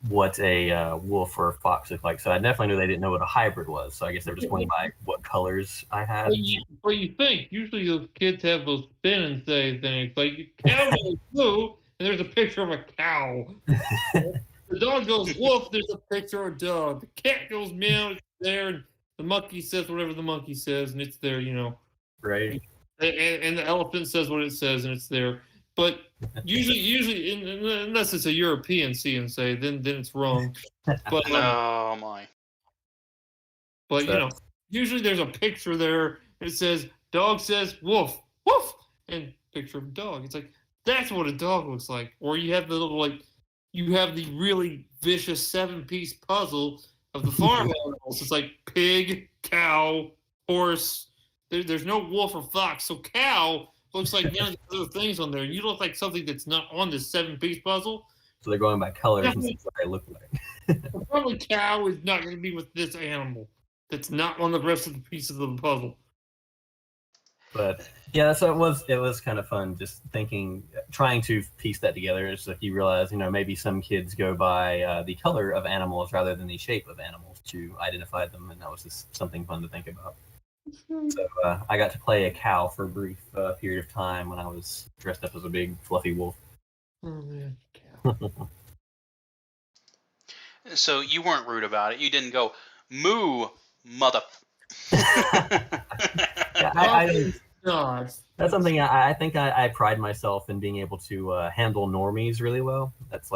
what a wolf or a fox looked like. So I definitely knew they didn't know what a hybrid was. So I guess they were just going by what colors I had. Well, you think usually those kids have those spin and say things like cow goes blue, and there's a picture of a cow. The dog goes woof, there's a picture of a dog. The cat goes meow, it's there, and the monkey says whatever the monkey says, and it's there, Right. And the elephant says what it says, and it's there. But usually, unless it's a European CNC, then it's wrong. But Oh my! But usually there's a picture there. It says dog says woof woof, and picture of dog. It's like that's what a dog looks like. Or you have the little you have the really vicious 7-piece puzzle of the farm animals. It's like pig, cow, horse. There's no wolf or fox. So cow looks like none of the other things on there. You look like something that's not on this 7-piece puzzle. So they're going by colors and see what they look like. Probably cow is not going to be with this animal. That's not on the rest of the pieces of the puzzle. But yeah, so it was kind of fun just trying to piece that together. It's like you realize, maybe some kids go by the color of animals rather than the shape of animals to identify them, and that was just something fun to think about. So I got to play a cow for a brief period of time when I was dressed up as a big fluffy wolf. Oh yeah, cow. So you weren't rude about it. You didn't go, moo, mother. Yeah, that's something I think I pride myself in being able to handle normies really well. That's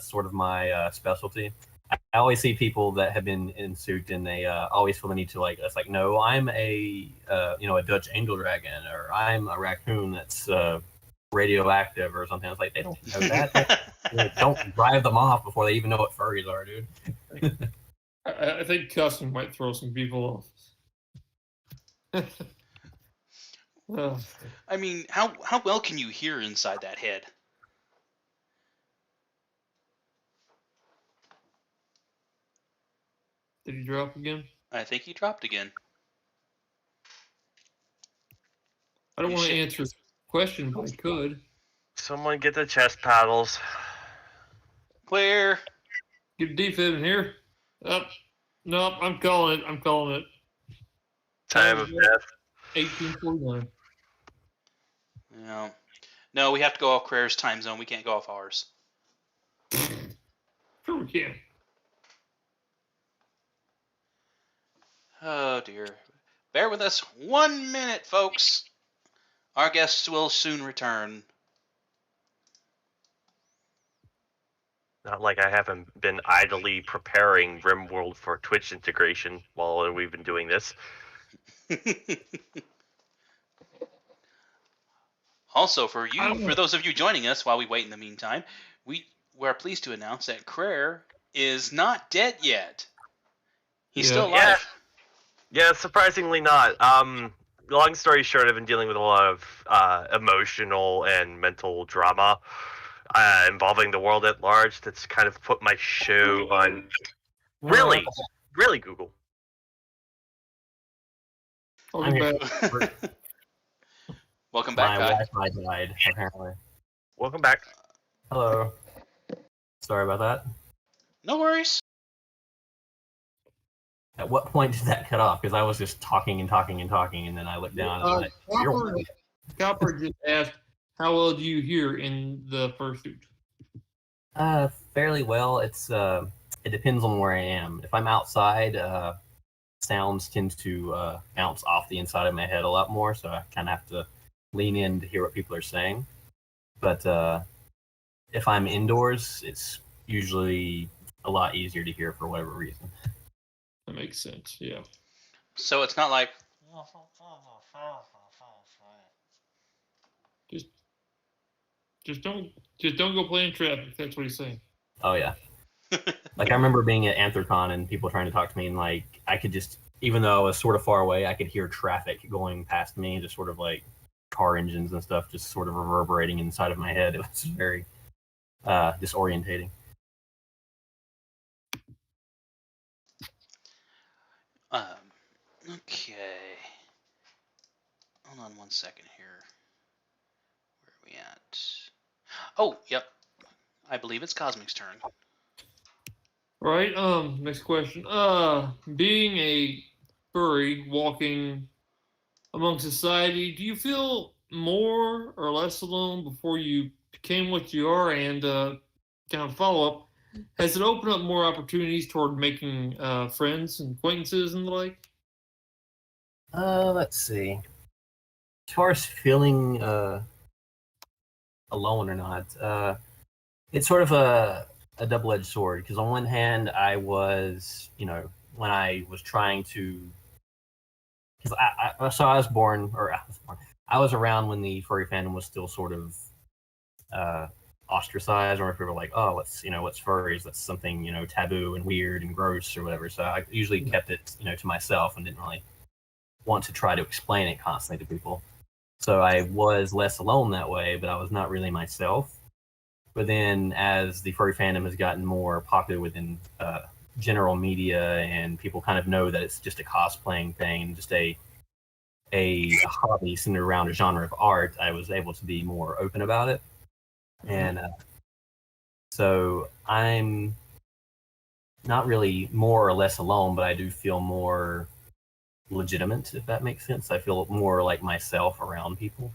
sort of my specialty. I always see people that have been in suit, and they always feel the need to it's like, no, I'm a Dutch angel dragon, or I'm a raccoon that's radioactive or something. It's like, they don't know that. Don't drive them off before they even know what furries are, dude. I think cussing might throw some people off. I mean, how well can you hear inside that head? Did he drop again? I think he dropped again. I don't want to answer his question, but I could. Someone get the chest paddles. Clear. Get a defib in here. Nope, I'm calling it. I'm calling it. Time of death. 1849. Yeah. No, we have to go off Crayer's time zone. We can't go off ours. Sure we can. Oh, dear. Bear with us 1 minute, folks. Our guests will soon return. Not like I haven't been idly preparing RimWorld for Twitch integration while we've been doing this. Also, for those of you joining us while we wait in the meantime, we're pleased to announce that Crayer is not dead yet. He's still alive. Yeah, surprisingly not. Long story short, I've been dealing with a lot of emotional and mental drama involving the world at large. That's kind of put my show on. Really, Google. Welcome back, My Kai. Wi-Fi died, apparently. Welcome back. Hello. Sorry about that. No worries. At what point did that cut off? Because I was just talking, and then I looked down and I was like, Copper just asked, how well do you hear in the fursuit? fairly well. It depends on where I am. If I'm outside, sounds tend to bounce off the inside of my head a lot more, so I kind of have to lean in to hear what people are saying. But if I'm indoors, it's usually a lot easier to hear for whatever reason. That makes sense, yeah. So it's not like... Just don't go play in traffic. That's what he's saying. Oh yeah. Like I remember being at Anthrocon and people trying to talk to me, and like I could just, even though I was sort of far away, I could hear traffic going past me, just sort of like car engines and stuff, just sort of reverberating inside of my head. It was very disorientating. Okay. Hold on 1 second here. Where are we at? Oh, yep. I believe it's Cosmic's turn. Right. Next question. Being a furry walking among society, do you feel more or less alone before you became what you are? And kind of follow up, has it opened up more opportunities toward making friends and acquaintances and the like? Let's see. As far as feeling alone or not, it's sort of a double-edged sword, because on one hand, I was, when I was trying to, because I was born, I was around when the furry fandom was still sort of ostracized, or people were like, oh, what's furries? That's something, taboo and weird and gross or whatever. So I usually kept it, to myself and didn't really want to try to explain it constantly to people. So I was less alone that way, but I was not really myself. But then as the furry fandom has gotten more popular within general media, and people kind of know that it's just a cosplaying thing and just a hobby centered around a genre of art, I was able to be more open about it. And so I'm not really more or less alone, but I do feel more legitimate, if that makes sense. I feel more like myself around people.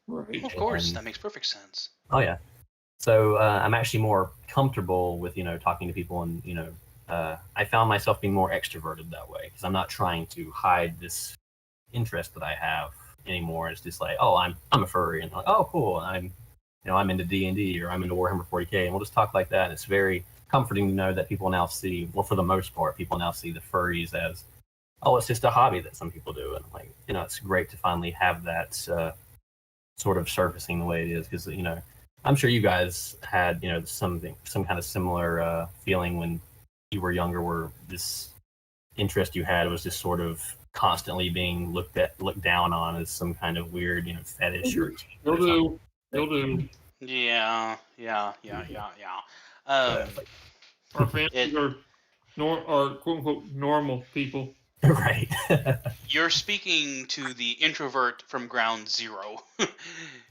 Right. Of course, that makes perfect sense. Oh yeah. So I'm actually more comfortable with talking to people, and I found myself being more extroverted that way, because I'm not trying to hide this interest that I have anymore. It's just like, oh, I'm a furry, and like, oh cool, and I'm into D&D, or I'm into Warhammer 40K, and we'll just talk like that. And it's very comforting to know that people now see, well, for the most part, people now see the furries as, oh, it's just a hobby that some people do, and like, it's great to finally have that sort of surfacing the way it is, because I'm sure you guys had some kind of similar feeling when you were younger, where this interest you had was just sort of constantly being looked down on as some kind of weird fetish or They'll do. Yeah. Our families are quote unquote normal people. Right. You're speaking to the introvert from ground zero.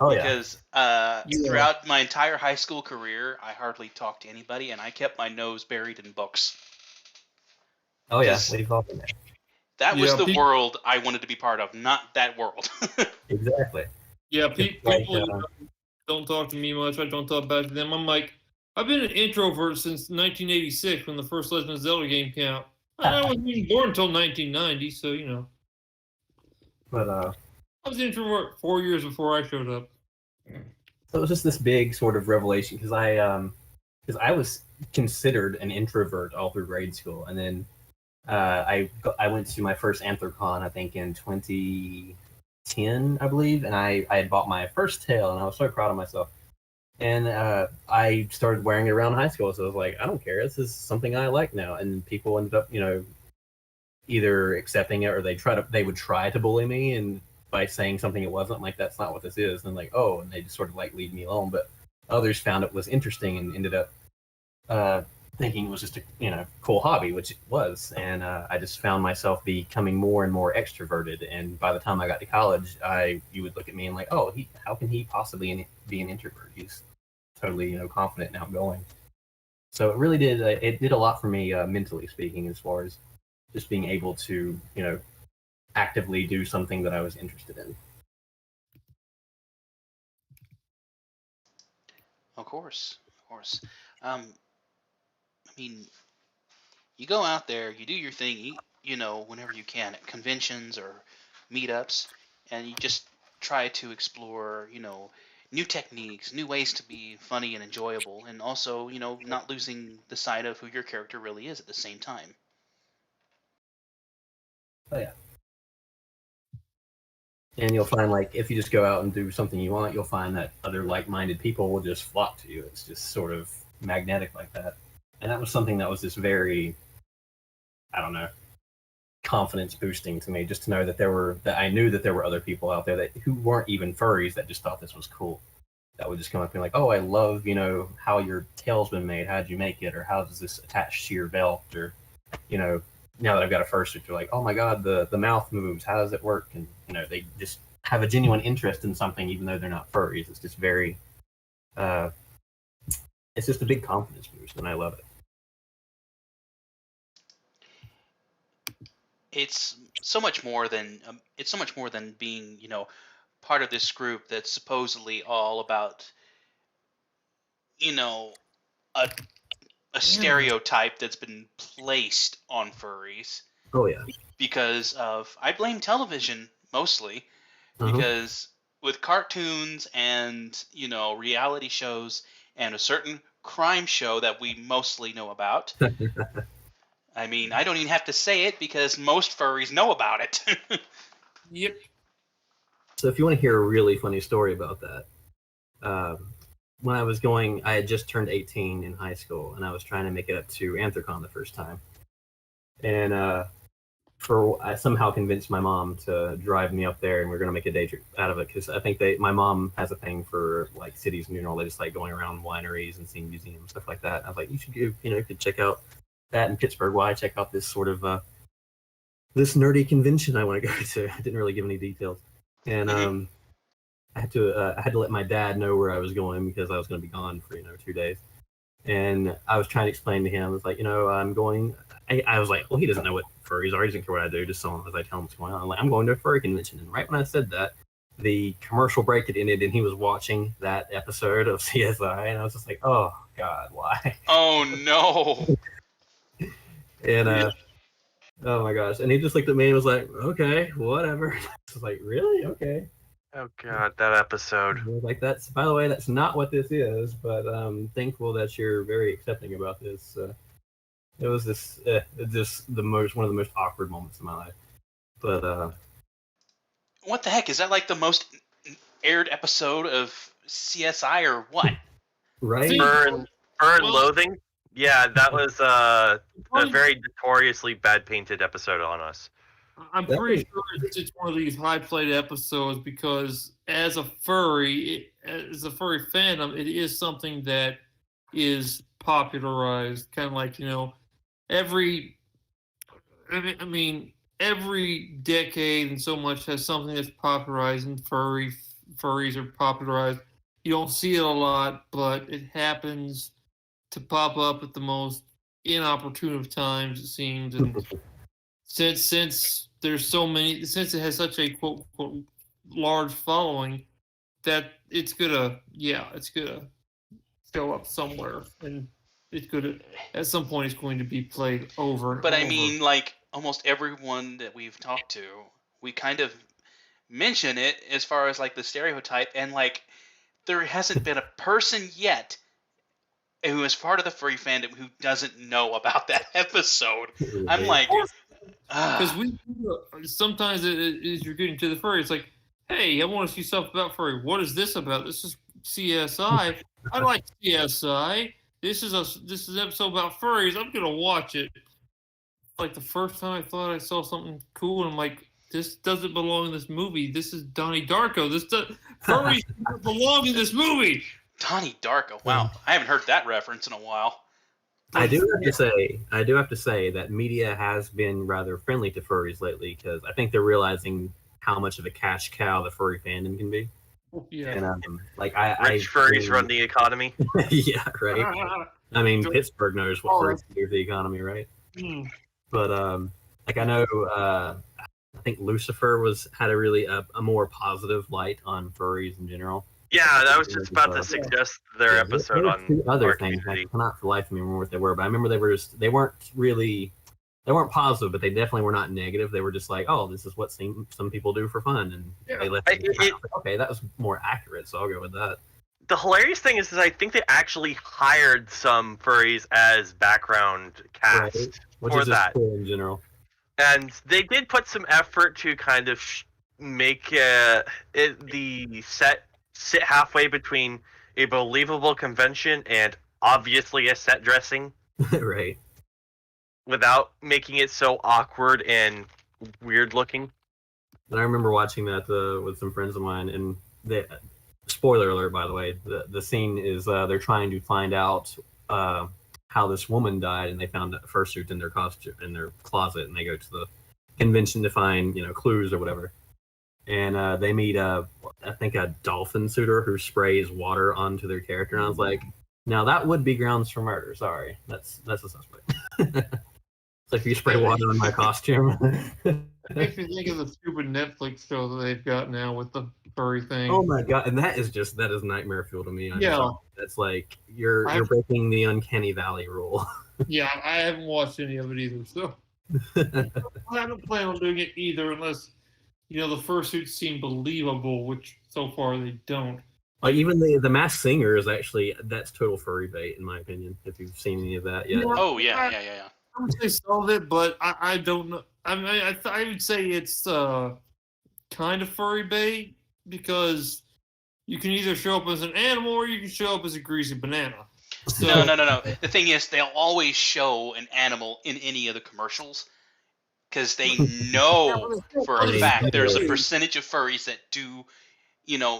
Oh, yeah. Because throughout my entire high school career, I hardly talked to anybody, and I kept my nose buried in books. Oh, yeah. 'Cause We've all been there. that was Yeah, the peop- world I wanted to be part of, not that world. Exactly. Yeah, It's like, people don't talk to me much. I don't talk back to them. I'm like, I've been an introvert since 1986 when the first Legend of Zelda game came out. And I wasn't even born until 1990, so you know. but I was an introvert 4 years before I showed up. so it was just this big sort of revelation because I was considered an introvert all through grade school, and then I went to my first Anthrocon I think in 2010 I believe, and I had bought my first tail, and I was so proud of myself. And I started wearing it around high school, so I was like, I don't care, this is something I like now. And people ended up, either accepting it or they would try to bully me, and by saying something it wasn't, like, that's not what this is, and like, oh, and they just sort of like leave me alone. But others found it was interesting and ended up thinking it was just a cool hobby, which it was. And I just found myself becoming more and more extroverted. And by the time I got to college, you would look at me and like, oh, how can he possibly be an introvert? He's totally confident and outgoing. So it really did it did a lot for me mentally speaking, as far as just being able to actively do something that I was interested in. Of course. I mean, you go out there, you do your thing, whenever you can at conventions or meetups, and you just try to explore, new techniques, new ways to be funny and enjoyable, and also, not losing the sight of who your character really is at the same time. Oh yeah. And you'll find, like, if you just go out and do something you want, you'll find that other like-minded people will just flock to you. It's just sort of magnetic like that. And that was something that was just very, I don't know, confidence boosting to me, just to know that I knew that there were other people out there who weren't even furries that just thought this was cool. That would just come up and be like, oh, I love, how your tail's been made. How'd you make it? Or how does this attach to your belt? Or, now that I've got a fursuit, they're like, oh my God, the mouth moves. How does it work? And, they just have a genuine interest in something, even though they're not furries. It's just very, it's just a big confidence boost, and I love it. It's so much more than being, part of this group that's supposedly all about, a stereotype that's been placed on furries. Oh yeah. Because I blame television mostly, because with cartoons and reality shows and a certain crime show that we mostly know about. I mean, I don't even have to say it because most furries know about it. Yep. So if you want to hear a really funny story about that, when I had just turned 18 in high school, and I was trying to make it up to Anthrocon the first time. And I somehow convinced my mom to drive me up there, and we're going to make a day trip out of it, because I think my mom has a thing for like cities in general. They just like going around wineries and seeing museums, stuff like that. I was like, you should you could check out that in Pittsburgh. Why check out this sort of this nerdy convention I want to go to? I didn't really give any details, and I had to let my dad know where I was going, because I was going to be gone for 2 days. And I was trying to explain to him, I was like, I'm going. I was like, well, he doesn't know what furries are. He doesn't care what I do. Just so long as I tell him what's going on. I'm like, I'm going to a furry convention. And right when I said that, the commercial break had ended, and he was watching that episode of CSI, and I was just like, oh God, why? Oh no! And oh my gosh! And he just looked at me and was like, okay, whatever. I was like, really? Okay. Oh God, that episode. Like, by the way, that's not what this is, but I'm thankful that you're very accepting about this. It was just one of the most awkward moments in my life. But what the heck, is that like the most aired episode of CSI or what? Right? Burn Loathing. Yeah, that was a very notoriously bad painted episode on us. I'm pretty sure it's one of these high-played episodes, because as a furry fandom, it is something that is popularized. Kind of like, every decade and so much has something that's popularized, and furries are popularized. You don't see it a lot, but it happens to pop up at the most inopportune of times, it seems. And since there's so many, since it has such a quote unquote large following, that it's gonna show up somewhere, and it's gonna at some point it's going to be played over and But over. I mean, like almost everyone that we've talked to, we kind of mention it as far as like the stereotype, and like there hasn't been a person yet who is part of the furry fandom who doesn't know about that episode. I'm like, because we sometimes as you're getting to the furry, it's like, hey, I want to see stuff about furry. What is this about? This is CSI. I like CSI. This is an episode about furries. I'm gonna watch it. Like the first time I thought I saw something cool, and I'm like, this doesn't belong in this movie. This is Donnie Darko. Furries don't belong in this movie. Donnie Darko. Wow, I haven't heard that reference in a while. I do have to say that media has been rather friendly to furries lately, because I think they're realizing how much of a cash cow the furry fandom can be. Yeah. And Rich furries run the economy. Yeah, right. I mean, Pittsburgh knows what furries do for the economy, right? But like I know, I think Lucifer had a really a more positive light on furries in general. Yeah, that was just about to suggest their episode on two other our things. community. I cannot for the life of me remember what they were, but I remember they weren't positive, but they definitely were not negative. They were just like, oh, this is what some people do for fun, and they left it. Okay, that was more accurate, so I'll go with that. The hilarious thing is I think they actually hired some furries as background cast Which for is just that. cool in general. And they did put some effort to kind of make the set sit halfway between a believable convention and obviously a set dressing. Right. Without making it so awkward and weird looking. And I remember watching that with some friends of mine, and spoiler alert, by the way, the scene is they're trying to find out how this woman died, and they found a fursuit in their costume in their closet, and they go to the convention to find clues or whatever. And they meet I think a dolphin suitor who sprays water onto their character, and I was like, now that would be grounds for murder. Sorry, that's a suspect. It's like, you spray water on my costume. It makes me think of the stupid Netflix show that they've got now with the furry thing. Oh my god, and that is nightmare fuel to me. That's like you're breaking the uncanny valley rule. Yeah, I haven't watched any of it either, so I don't plan on doing it either unless the fursuits seem believable, which so far they don't. Like even the Masked Singer is actually, that's total furry bait in my opinion. If you've seen any of that yet. Oh yeah. I would say some of it, but I don't know. I mean, I would say it's kind of furry bait, because you can either show up as an animal or you can show up as a greasy banana. So, No. The thing is, they'll always show an animal in any of the commercials, because they know for a fact there's a percentage of furries that do,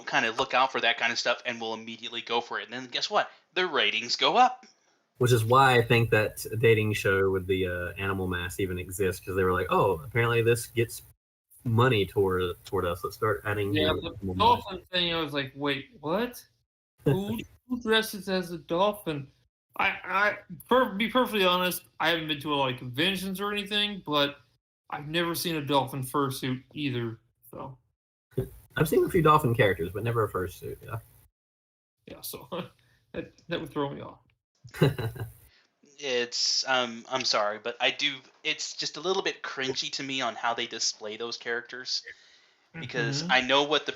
kind of look out for that kind of stuff and will immediately go for it. And then guess what? Their ratings go up. Which is why I think that dating show with the animal mask even exists, because they were like, oh, apparently this gets money toward us. Let's start adding. Yeah, the dolphin thing. I was like, wait, what? Who dresses as a dolphin? Be perfectly honest, I haven't been to a lot of conventions or anything, but I've never seen a dolphin fursuit either. So I've seen a few dolphin characters, but never a fursuit. Yeah, so that would throw me off. It's I'm sorry, but it's just a little bit cringy to me on how they display those characters, because I know what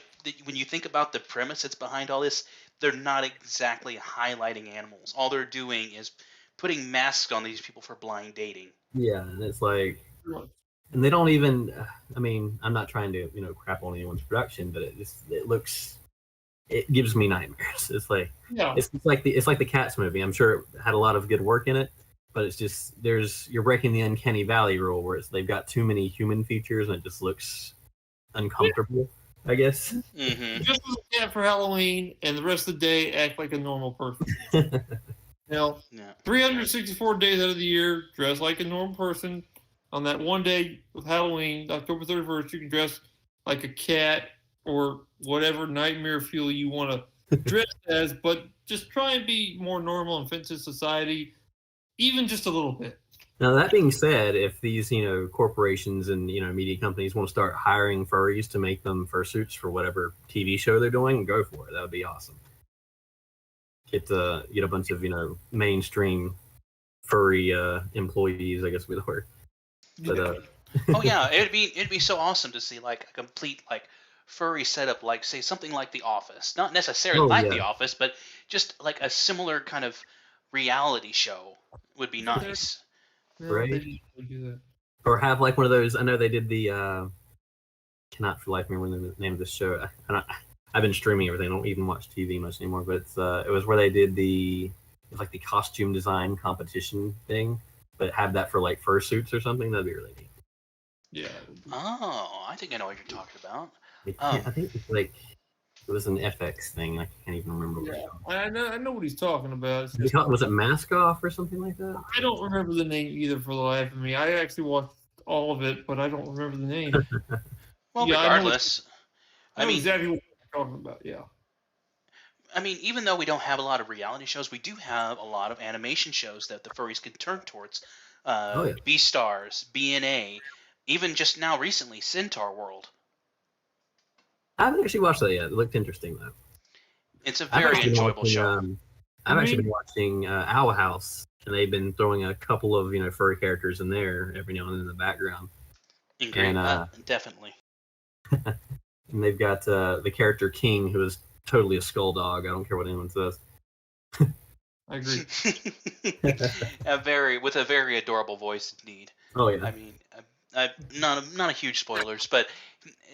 when you think about the premise that's behind all this, they're not exactly highlighting animals. All they're doing is putting masks on these people for blind dating. Yeah, and it's like, and they don't even. I mean, I'm not trying to crap on anyone's production, but it gives me nightmares. It's like, it's like the Cats movie. I'm sure it had a lot of good work in it, but it's just you're breaking the uncanny valley rule, where they've got too many human features and it just looks uncomfortable. I guess. Mm-hmm. Just as a cat for Halloween, and the rest of the day act like a normal person. Now, Yeah. 364 days out of the year, dress like a normal person. On that one day of Halloween, October 31st, you can dress like a cat or whatever nightmare fuel you want to dress as, but just try and be more normal and fit into society, even just a little bit. Now, that being said, if these, corporations and, media companies want to start hiring furries to make them fursuits for whatever TV show they're doing, go for it. That would be awesome. Get a bunch of, mainstream furry employees, I guess would be the word. But Oh yeah, it'd be so awesome to see like a complete like furry setup, like say something like The Office, not necessarily like The Office, but just like a similar kind of reality show would be nice. Right. They do that. Or have like one of those. I know they did the. Cannot for life remember the name of the show. I've been streaming everything. I don't even watch TV much anymore. But it was where they did the costume design competition thing, but have that for like fursuits or something. That'd be really neat. Yeah. Oh, I think I know what you're talking about. I think it's like it was an FX thing. I can't even remember what it was. I know what he's talking about. Was it Mask Off or something like that? I don't remember the name either for the life of me. I actually watched all of it, but I don't remember the name. Well, regardless, I know exactly what you're talking about. Yeah. I mean, even though we don't have a lot of reality shows, we do have a lot of animation shows that the furries can turn towards. Beastars, BNA, even just now recently, Centaur World. I haven't actually watched that yet. It looked interesting though. It's a very enjoyable show. I've actually been watching Owl House, and they've been throwing a couple of furry characters in there every now and then in the background. Definitely. And they've got the character King, who is totally a skull dog. I don't care what anyone says. I agree. With a very adorable voice indeed. Oh yeah. I mean, not a huge spoilers, but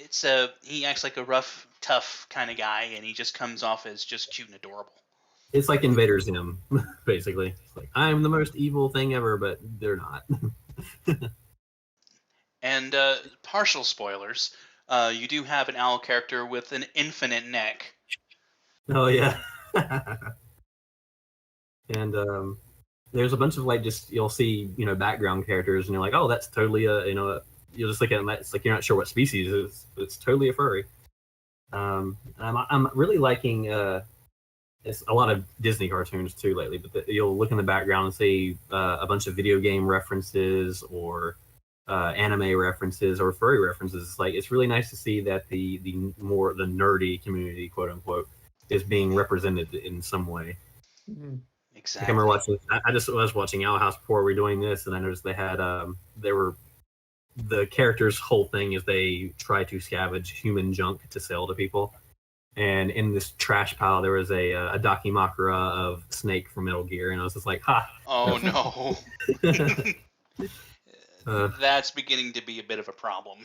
it's he acts like a rough, tough kind of guy, and he just comes off as just cute and adorable. It's like Invader Zim, basically. It's like, I'm the most evil thing ever, but they're not. And partial spoilers, you do have an owl character with an infinite neck. Oh yeah. And there's a bunch of you'll see background characters, and you're like, oh, that's totally you'll just look at them. It's like you're not sure what species it is, but it's totally a furry. I'm really liking it's a lot of Disney cartoons too lately, but you'll look in the background and see a bunch of video game references or anime references or furry references. It's really nice to see that the nerdy community, quote unquote, is being represented in some way. Mm-hmm. Exactly. I remember I was watching Owl House before we were doing this, and I noticed they had the characters' whole thing is they try to scavenge human junk to sell to people. And in this trash pile, there was a Dakimakura of Snake from Metal Gear, and I was just like, ha! Oh no. That's beginning to be a bit of a problem.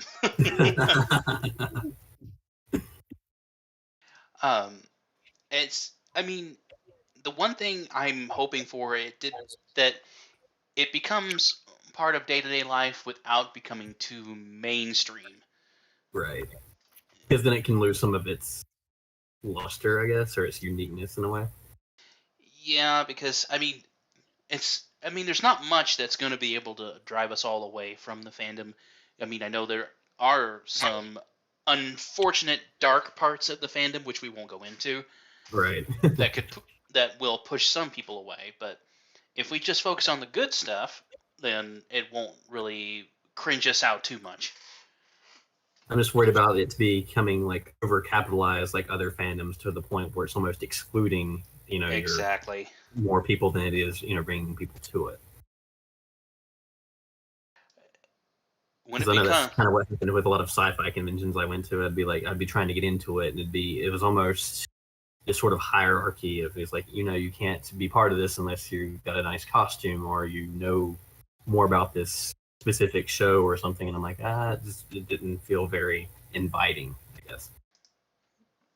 The one thing I'm hoping for that it becomes part of day-to-day life without becoming too mainstream. Right. Because then it can lose some of its luster, I guess, or its uniqueness in a way. Yeah, because there's not much that's going to be able to drive us all away from the fandom. I mean, I know there are some unfortunate dark parts of the fandom which we won't go into. Right. that will push some people away, but if we just focus on the good stuff, then it won't really cringe us out too much. I'm just worried about it becoming over-capitalized like other fandoms to the point where it's almost excluding, exactly, more people than it is, bringing people to it. Because I know that's kind of what happened with a lot of sci-fi conventions I went to. I'd be trying to get into it, and it was almost this sort of hierarchy of it's like, you can't be part of this unless you've got a nice costume or more about this specific show or something. And I'm like, it didn't feel very inviting, I guess.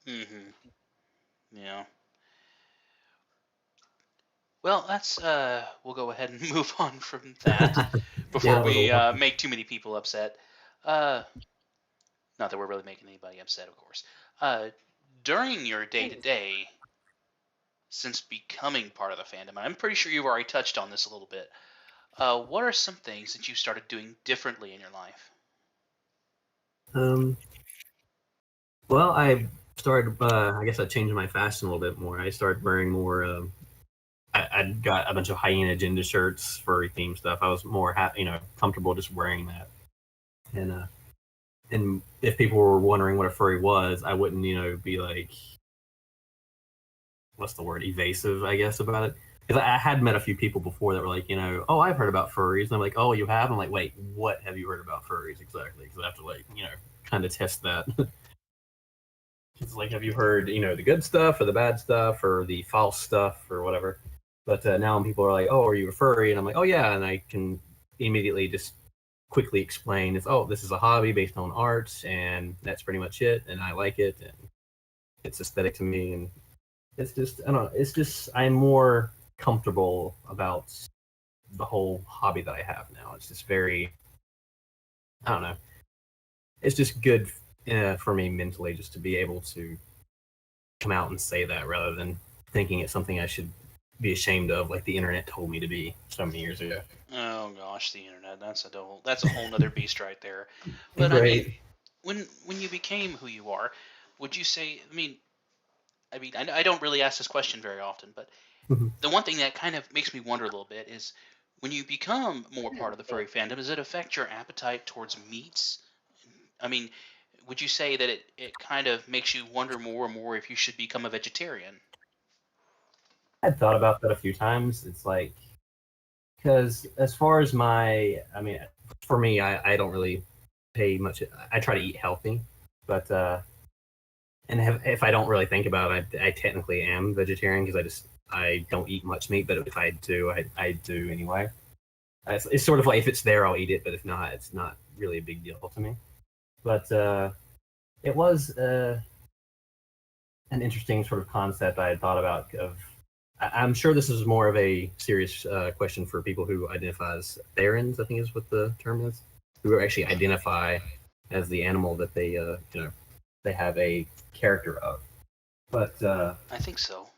Mm-hmm. Yeah. Well, we'll go ahead and move on from that before we make too many people upset. Not that we're really making anybody upset, of course. During your day-to-day, since becoming part of the fandom? I'm pretty sure you've already touched on this a little bit. What are some things that you started doing differently in your life? Well, I started. I guess I changed my fashion a little bit more. I started wearing more. I got a bunch of hyena agenda shirts, furry theme stuff. I was more, comfortable just wearing that. And if people were wondering what a furry was, I wouldn't, be like, what's the word, evasive, I guess, about it. Because I had met a few people before that were like, oh, I've heard about furries. And I'm like, oh, you have? I'm like, wait, what have you heard about furries exactly? Because I have to, kind of test that. It's like, have you heard, the good stuff or the bad stuff or the false stuff or whatever? But now when people are like, oh, are you a furry? And I'm like, oh, yeah. And I can immediately just quickly explain, this is a hobby based on art, and that's pretty much it. And I like it, and it's aesthetic to me. And it's just, I don't know, it's just, I'm more comfortable about the whole hobby that I have now. It's just very, I don't know, it's just good for me mentally just to be able to come out and say that rather than thinking it's something I should be ashamed of, like the internet told me to be so many years ago. Oh gosh, the internet, that's a whole nother beast right there. But Right. I mean, when you became who you are, would you say, I don't really ask this question very often, but the one thing that kind of makes me wonder a little bit is when you become more part of the furry fandom, does it affect your appetite towards meats? I mean, would you say that it kind of makes you wonder more and more if you should become a vegetarian? I'd thought about that a few times. It's like, because as far as for me, I don't really pay much. I try to eat healthy, but if I don't really think about it, I technically am vegetarian because I don't eat much meat. But if I do, I do anyway. It's sort of like if it's there, I'll eat it. But if not, it's not really a big deal to me. But it was an interesting sort of concept I had thought about. I'm sure this is more of a serious question for people who identify as therans, I think is what the term is, who actually identify as the animal that they they have a character of. But I think so.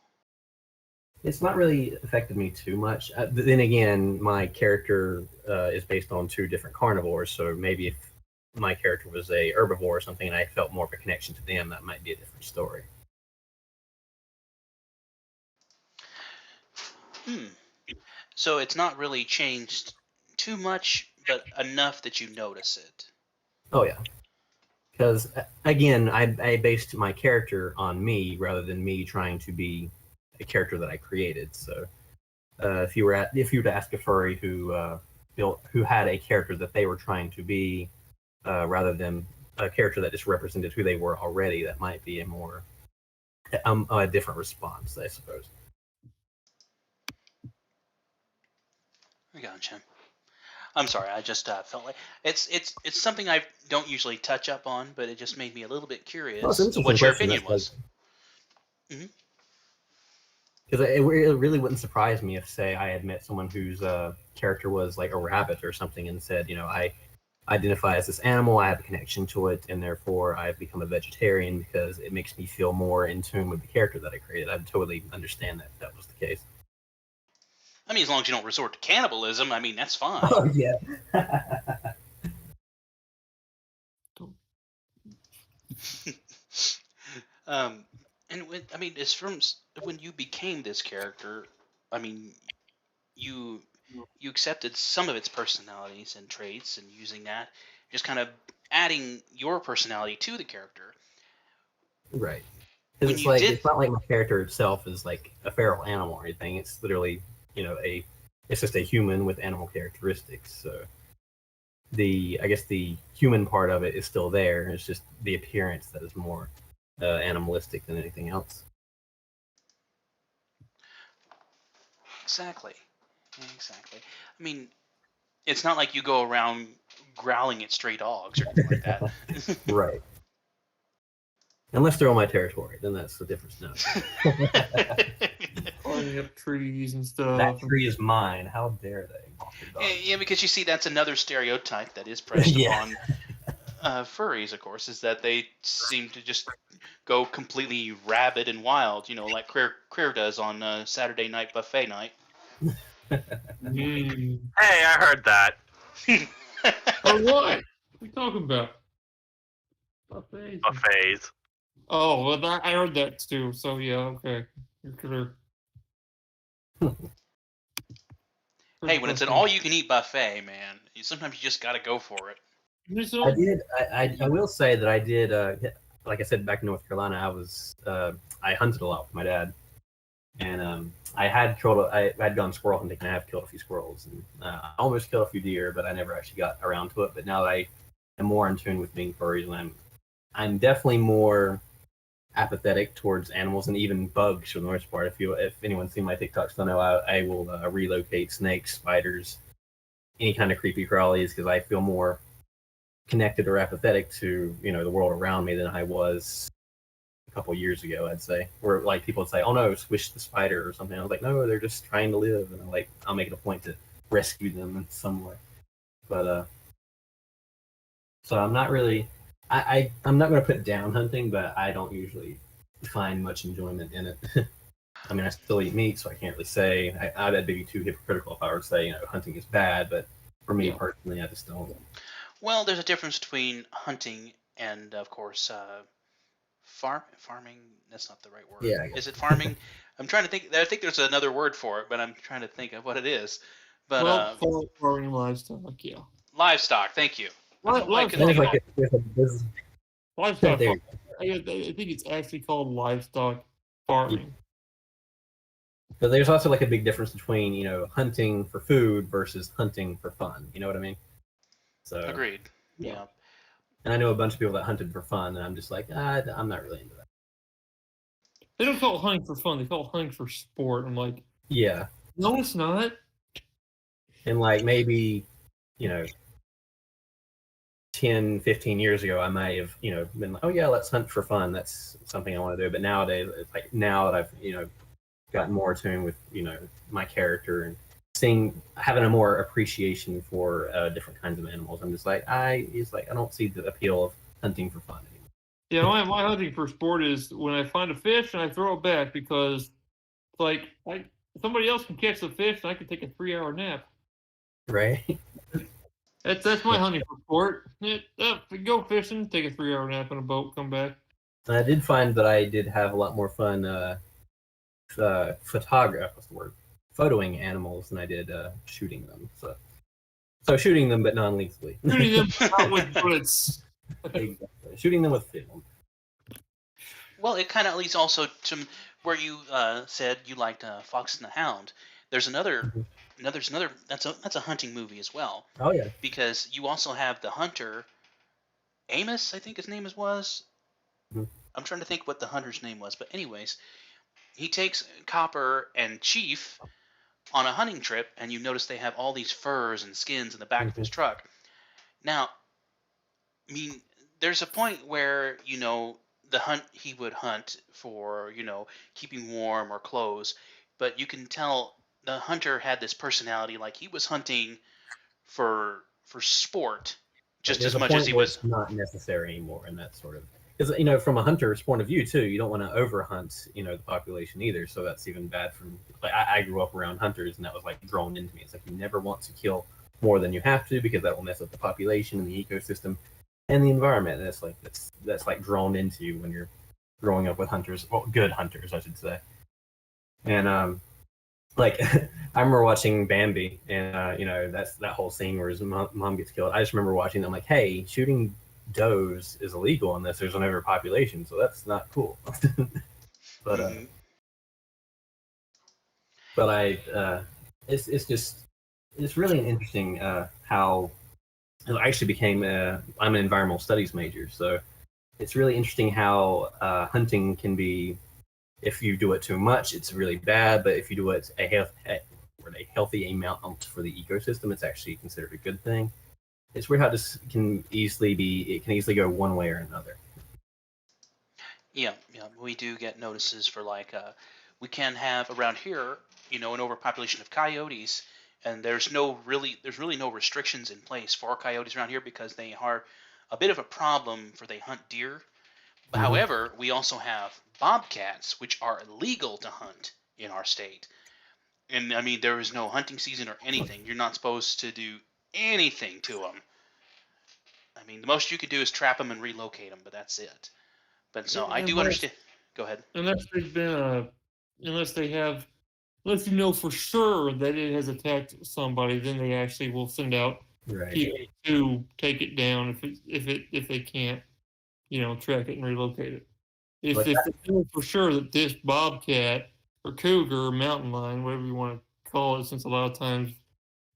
It's not really affected me too much. Then again, my character is based on two different carnivores, so maybe if my character was a herbivore or something and I felt more of a connection to them, that might be a different story. So it's not really changed too much, but enough that you notice it. Oh yeah, because again, I based my character on me rather than me trying to be a character that I created. So if you were to ask a furry who had a character that they were trying to be, rather than a character that just represented who they were already, that might be a different response, I suppose. I gotcha. I'm sorry, I just felt like it's something I don't usually touch up on, but it just made me a little bit curious what your opinion was. Because it really wouldn't surprise me if, say, I had met someone whose character was like a rabbit or something and said, I identify as this animal, I have a connection to it, and therefore I've become a vegetarian because it makes me feel more in tune with the character that I created. I'd totally understand that if that was the case. I mean, as long as you don't resort to cannibalism, that's fine. Oh, yeah. And when you became this character, you accepted some of its personalities and traits and using that, just kind of adding your personality to the character. Right. Because it's not like my character itself is like a feral animal or anything. It's literally, it's just a human with animal characteristics. So I guess the human part of it is still there. It's just the appearance that is more animalistic than anything else. Exactly. It's not like you go around growling at stray dogs or anything like that. Right. Unless they're on my territory, then that's the difference now. Climbing up trees and stuff. That tree is mine. How dare they? Yeah, because you see, that's another stereotype that is pressed upon furries, of course, is that they seem to just go completely rabid and wild, like Creer does on Saturday Night Buffet Night. Mm. Hey, I heard that. Or what? What are you talking about? Buffets. Buffets. Oh, well, I heard that too. So yeah, okay, you're clear. Hey, when it's an all-you-can-eat buffet, man, sometimes you just got to go for it. I will say that I did. Like I said, back in North Carolina, I hunted a lot with my dad, and I had gone squirrel hunting, and I have killed a few squirrels, and I almost killed a few deer, but I never actually got around to it. But now that I am more in tune with being furries, and I'm definitely more apathetic towards animals and even bugs for the most part. If anyone's seen my TikToks, they'll know I will relocate snakes, spiders, any kind of creepy crawlies, because I feel more connected or apathetic to the world around me than I was a couple years ago. I'd say, where like people would say, "Oh no, squish the spider" or something. I was like, "No, they're just trying to live," and I'll make it a point to rescue them in some way. But so I'm not really. I'm not going to put down hunting, but I don't usually find much enjoyment in it. I mean, I still eat meat, so I can't really say. I'd be too hypocritical if I were to say hunting is bad, but for me personally, I just don't. Well, there's a difference between hunting and, of course, farming. That's not the right word. Yeah. Is it farming? I'm trying to think. I think there's another word for it, but I'm trying to think of what it is. But farming livestock, yeah. Livestock. Thank you. Livestock. There. I think it's actually called livestock farming. But there's also like a big difference between hunting for food versus hunting for fun. You know what I mean? So agreed. Yeah. And I know a bunch of people that hunted for fun, and I'm just like, I'm not really into that. They don't call it hunting for fun. They call it hunting for sport. I'm like, yeah. No, it's not. And like maybe, 10, 15 years ago, I might have, been like, oh yeah, let's hunt for fun. That's something I want to do. But nowadays, it's like now that I've, gotten more attuned with, my character and having a more appreciation for different kinds of animals, I'm just like, I don't see the appeal of hunting for fun anymore. Yeah, my hunting for sport is when I find a fish and I throw it back, because it's like somebody else can catch the fish and I can take a 3-hour nap. Right. That's my hunting for sport. Go fishing, take a 3-hour nap on a boat, come back. I did find that I did have a lot more fun photoing animals than I did shooting them. So shooting them, but non-lethally. Shooting them not with bullets. Exactly. Shooting them with film. Well, it kind of leads also to where you said you liked Fox and the Hound. There's another. Mm-hmm. That's a hunting movie as well. Oh yeah. Because you also have the hunter, Amos, I think his name was. Mm-hmm. I'm trying to think what the hunter's name was, but anyways, he takes Copper and Chief on a hunting trip, and you notice they have all these furs and skins in the back of his truck. Now, I mean, there's a point where he would hunt for keeping warm or clothes, but you can tell the hunter had this personality, like he was hunting for sport just as much as he was. Not necessary anymore in that sort of, because from a hunter's point of view too, you don't want to overhunt the population either, so that's even bad. From like I grew up around hunters, and that was like drawn into me. It's like you never want to kill more than you have to, because that will mess up the population and the ecosystem and the environment. And that's like drawn into you when you're growing up with hunters, well, good hunters, I should say. And like I remember watching Bambi, and that's that whole scene where his mom gets killed. I just remember watching them like, hey, shooting does is illegal unless there's an overpopulation, so that's not cool. But it's really interesting how I actually became I'm an environmental studies major, so it's really interesting how hunting can be, if you do it too much, it's really bad, but if you do it a healthy amount for the ecosystem, it's actually considered a good thing. It's weird how this can easily go one way or another. Yeah, we do get notices for like we can have around here, an overpopulation of coyotes, and there's really no restrictions in place for coyotes around here, because they are a bit of a problem for they hunt deer, However, we also have bobcats, which are illegal to hunt in our state. And I mean, there is no hunting season or anything. You're not supposed to do anything to them. I mean, the most you could do is trap them and relocate them, but that's it. But so I do understand. Go ahead. Unless they've been unless you know for sure that it has attacked somebody, then they actually will send out people to take it down if they can't, track it and relocate it. If they know for sure that this bobcat or cougar or mountain lion, whatever you want to call it, since a lot of times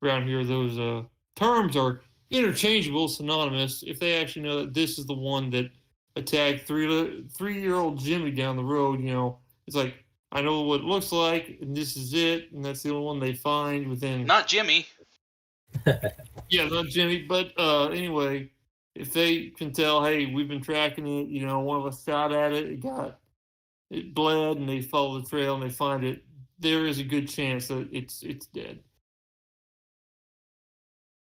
around here those terms are interchangeable, synonymous. If they actually know that this is the one that attacked three-year-old Jimmy down the road, it's like, I know what it looks like, and this is it, and that's the only one they find within. Not Jimmy. Yeah, not Jimmy, but anyway, if they can tell, hey, we've been tracking it, one of us shot at it, it bled, and they follow the trail and they find it, there is a good chance that it's dead.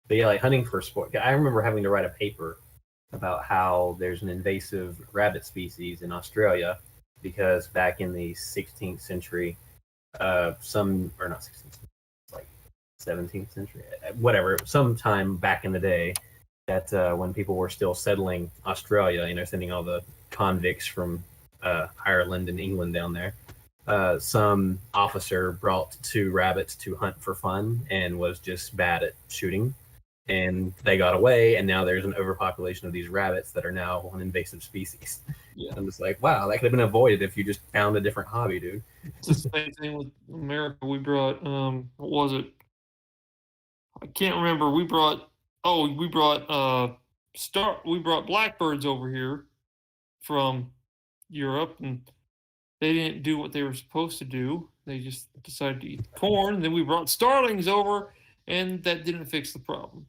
But yeah, like hunting for sport. I remember having to write a paper about how there's an invasive rabbit species in Australia because back in the 16th century, not 16th, like 17th century, whatever, sometime back in the day, that when people were still settling Australia, sending all the convicts from Ireland and England down there, some officer brought 2 rabbits to hunt for fun and was just bad at shooting. And they got away, and now there's an overpopulation of these rabbits that are now an invasive species. Yeah. I'm just like, wow, that could have been avoided if you just found a different hobby, dude. It's the same thing with America. We brought, what was it? I can't remember. We brought blackbirds over here from Europe, and they didn't do what they were supposed to do. They just decided to eat corn. Then we brought starlings over, and that didn't fix the problem.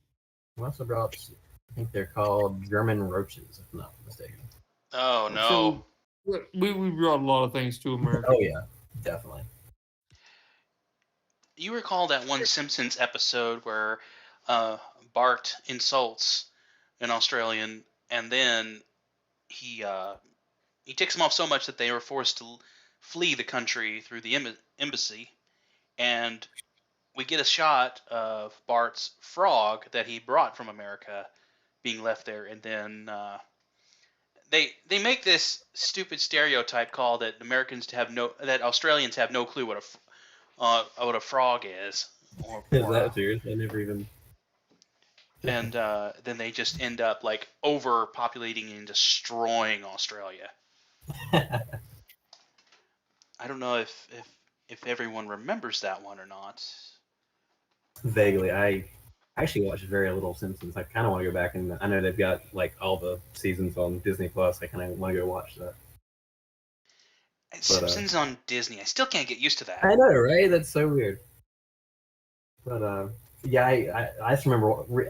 We also brought, I think they're called German roaches, if I'm not mistaken. Oh, no. So we brought a lot of things to America. Oh, yeah, definitely. You recall that one Simpsons episode where Bart insults an Australian, and then he ticks him off so much that they were forced to flee the country through the embassy, and we get a shot of Bart's frog that he brought from America being left there, and then they make this stupid stereotype call that Australians have no clue what a frog is. Is that serious? I never even. And then they just end up like overpopulating and destroying Australia. I don't know if everyone remembers that one or not. Vaguely, I actually watched very little Simpsons. I kind of want to go back, and I know they've got like all the seasons on Disney Plus. I kind of want to go watch that. Simpsons on Disney. I still can't get used to that. I know, right? That's so weird. But yeah, I just remember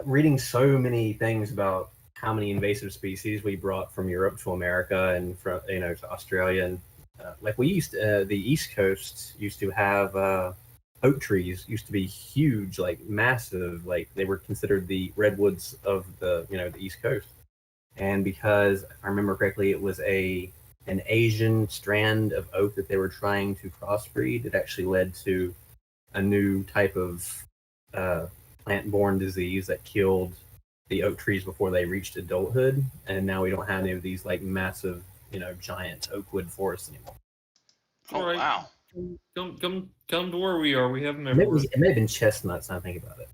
reading so many things about how many invasive species we brought from Europe to America and from to Australia, and like we used the East Coast used to have. Oak trees used to be huge, like massive, like they were considered the redwoods of the the East Coast. And because if I remember correctly, it was an Asian strand of oak that they were trying to crossbreed. It actually led to a new type of plant-borne disease that killed the oak trees before they reached adulthood. And now we don't have any of these like massive, giant oak wood forests anymore. Oh, right. Wow. Come to where we are. We have them everywhere. It may have been chestnuts. I think about it.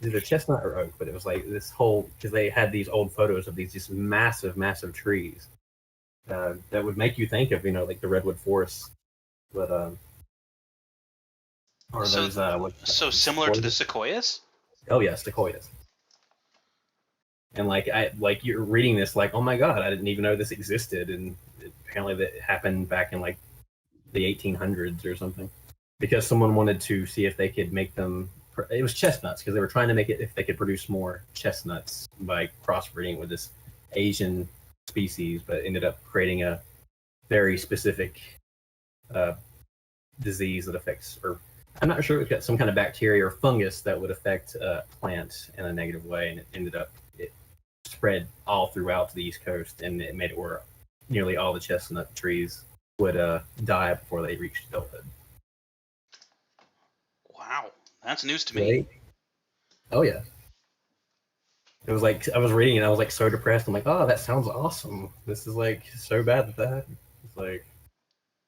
Either chestnut or oak, but it was like this whole because they had these old photos of these just massive, massive trees that would make you think of like the redwood forests, but or so, those so similar to the sequoias. Oh yeah, sequoias. And like you're reading this like, oh my god, I didn't even know this existed, and apparently that happened back in like the 1800s or something, because someone wanted to see if they could make them. It was chestnuts because they were trying to make it if they could produce more chestnuts by crossbreeding with this Asian species, but ended up creating a very specific disease that affects, or I'm not sure, it's got some kind of bacteria or fungus that would affect plants in a negative way, and it spread all throughout the East Coast, and it made it where nearly all the chestnut trees would die before they reached adulthood. Wow, that's news to me. Right? Oh yeah. It was like I was reading it, I was like so depressed. I'm like, oh, that sounds awesome. This is like so bad that happened. It's like,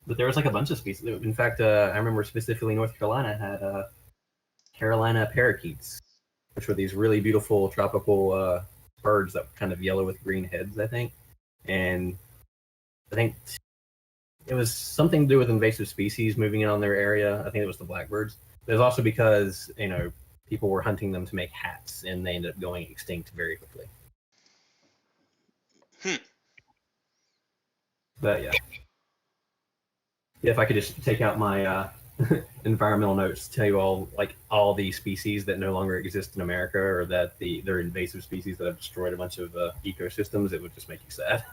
but there was like a bunch of species. In fact, I remember specifically North Carolina had Carolina parakeets, which were these really beautiful tropical birds that were kind of yellow with green heads, I think. And I think it was something to do with invasive species moving in on their area. I think it was the blackbirds. But it was also because, people were hunting them to make hats, and they ended up going extinct very quickly. But yeah. If I could just take out my environmental notes, tell you all the species that no longer exist in America, or that they're invasive species that have destroyed a bunch of ecosystems, it would just make you sad.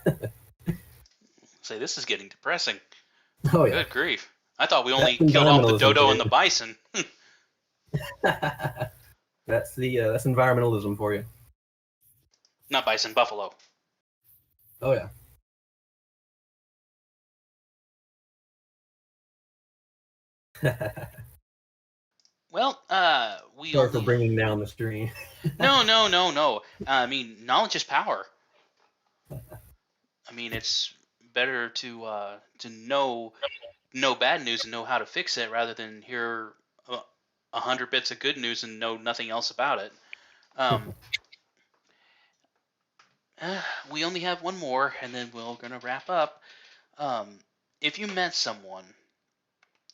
Say, this is getting depressing. Oh yeah. Good grief! I thought we only killed off the dodo and the bison. That's environmentalism for you. Not bison, buffalo. Oh yeah. Well, we Sorry for bringing down the stream. No. I mean, knowledge is power. I mean, it's better to know bad news and know how to fix it rather than hear 100 bits of good news and know nothing else about it. We only have one more, and then we're gonna wrap up. If you met someone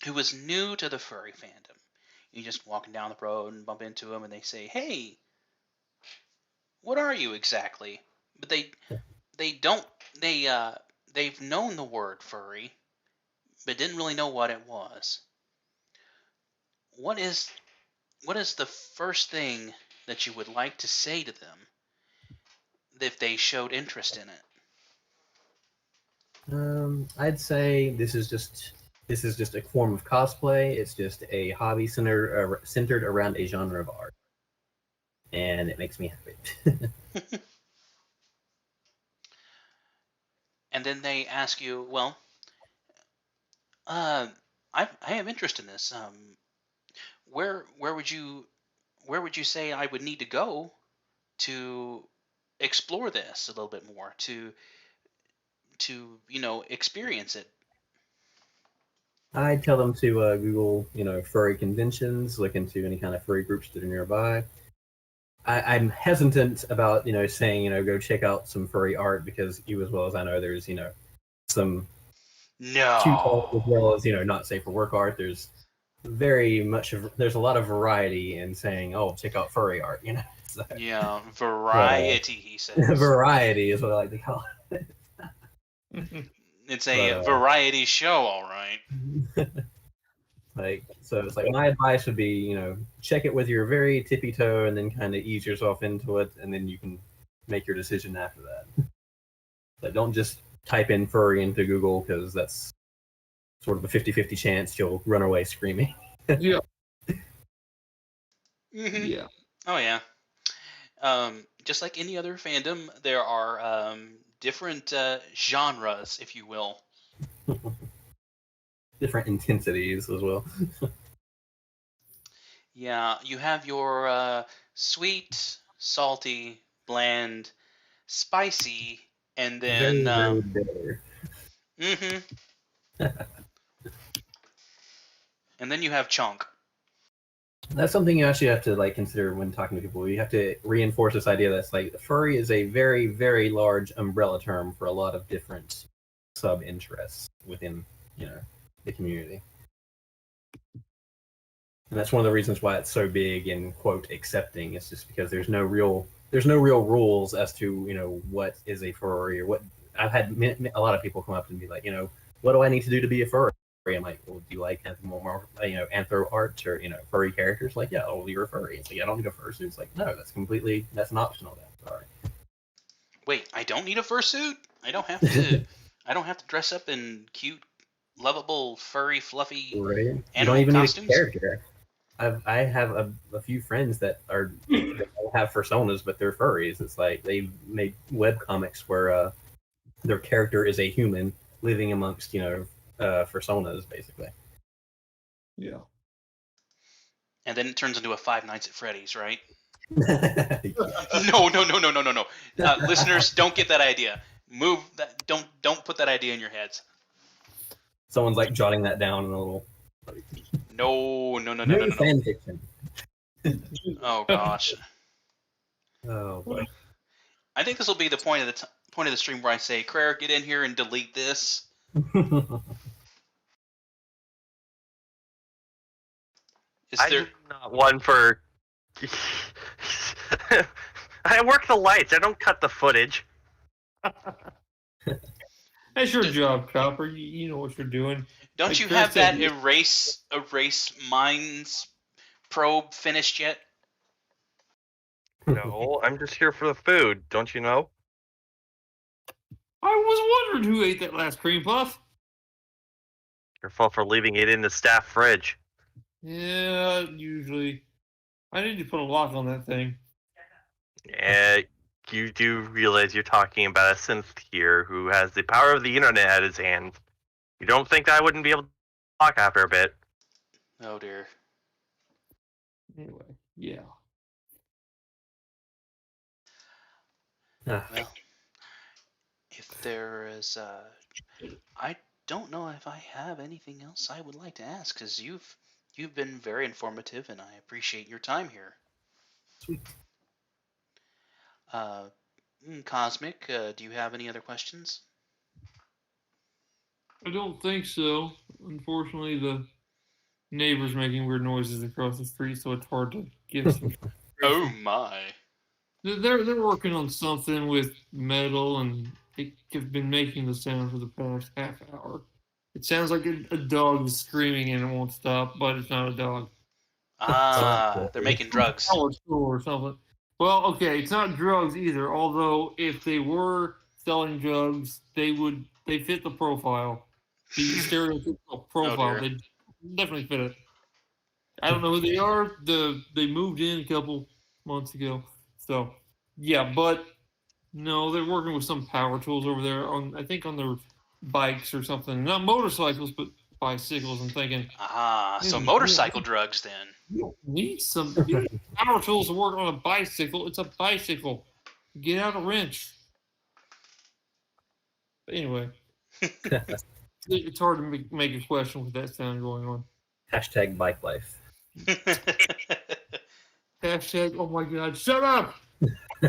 who was new to the furry fandom, you're just walking down the road and bump into them, and they say, "Hey, what are you exactly?" But they've known the word furry, but didn't really know what it was. What is the first thing that you would like to say to them if they showed interest in it? I'd say this is just a form of cosplay. It's just a hobby centered around a genre of art, and it makes me happy. And then they ask you, well, I have interest in this. Where would you say I would need to go to explore this a little bit more, to experience it? I'd tell them to Google, furry conventions, look into any kind of furry groups that are nearby. I'm hesitant about, saying, go check out some furry art, because you as well as I know there's, some No. as well as, not safe for work art. There's there's a lot of variety in saying, oh, check out furry art, So, yeah, variety, he says. Variety is what I like to call it. It's a variety show, all right. So it's like, my advice would be, check it with your very tippy toe, and then kind of ease yourself into it, and then you can make your decision after that. But don't just type in furry into Google, because that's sort of a 50-50 chance you'll run away screaming. Yeah. Mm-hmm. Yeah. Oh yeah. Just like any other fandom, there are different genres, if you will. Different intensities as well. Yeah, you have your sweet, salty, bland, spicy, and then very bitter. Mm-hmm. And then you have chunk. That's something you actually have to consider when talking to people. You have to reinforce this idea that's furry is a very, very large umbrella term for a lot of different sub interests within the community. And that's one of the reasons why it's so big and quote accepting. It's just because there's no real rules as to what is a furry, or what. I've had a lot of people come up and be like, what do I need to do to be a furry? I'm like, well, do you like more anthro art or furry characters? Like, yeah, oh, you're a furry. It's like, I don't need a fursuit. It's like, no, that's an optional then. Sorry. Wait, I don't need a fursuit? I don't have to. I don't have to dress up in cute, lovable, furry, fluffy right. animal you don't even costumes? Need a character. I have a few friends that have personas, but they're furries. It's like they made web comics where their character is a human living amongst, personas, basically. Yeah. And then it turns into a Five Nights at Freddy's, right? Yeah. No. Listeners, don't get that idea. Move that. Don't put that idea in your heads. Someone's like jotting that down in a little. No. New fan fiction. Oh gosh. Oh boy. I think this will be the point of the stream where I say, "Claire, get in here and delete this." I'm not one for. I work the lights. I don't cut the footage. That's your job, Copper. You know what you're doing. Don't Like you Chris have that said, erase minds probe finished yet? No, I'm just here for the food. Don't you know? I was wondering who ate that last cream puff. Your fault for leaving it in the staff fridge. Yeah, usually. I need to put a lock on that thing. Yeah, you do realize you're talking about a synth here who has the power of the internet at his hand. You don't think I wouldn't be able to talk after a bit? Oh dear. Anyway, yeah. Well, if there is, I don't know if I have anything else I would like to ask, because you've been very informative, and I appreciate your time here. Sweet. Cosmic, do you have any other questions? I don't think so. Unfortunately, the neighbor's making weird noises across the street, so it's hard to give some. Oh my. They're working on something with metal, and they've been making the sound for the past half hour. It sounds like a dog is screaming and it won't stop, but it's not a dog. They're making drugs. Or something. Well, okay, it's not drugs either. Although if they were selling drugs, they fit the profile, the stereotypical profile. They definitely fit it. I don't know who they are. They moved in a couple months ago, so yeah. But no, they're working with some power tools over there I think on their bikes or something. Not motorcycles, but bicycles. I'm thinking. So motorcycle drugs then. You don't need you need power tools to work on a bicycle. It's a bicycle. Get out a wrench. But anyway, it's hard to make a question with that sound going on. Hashtag bike life. Hashtag, oh my god, shut up!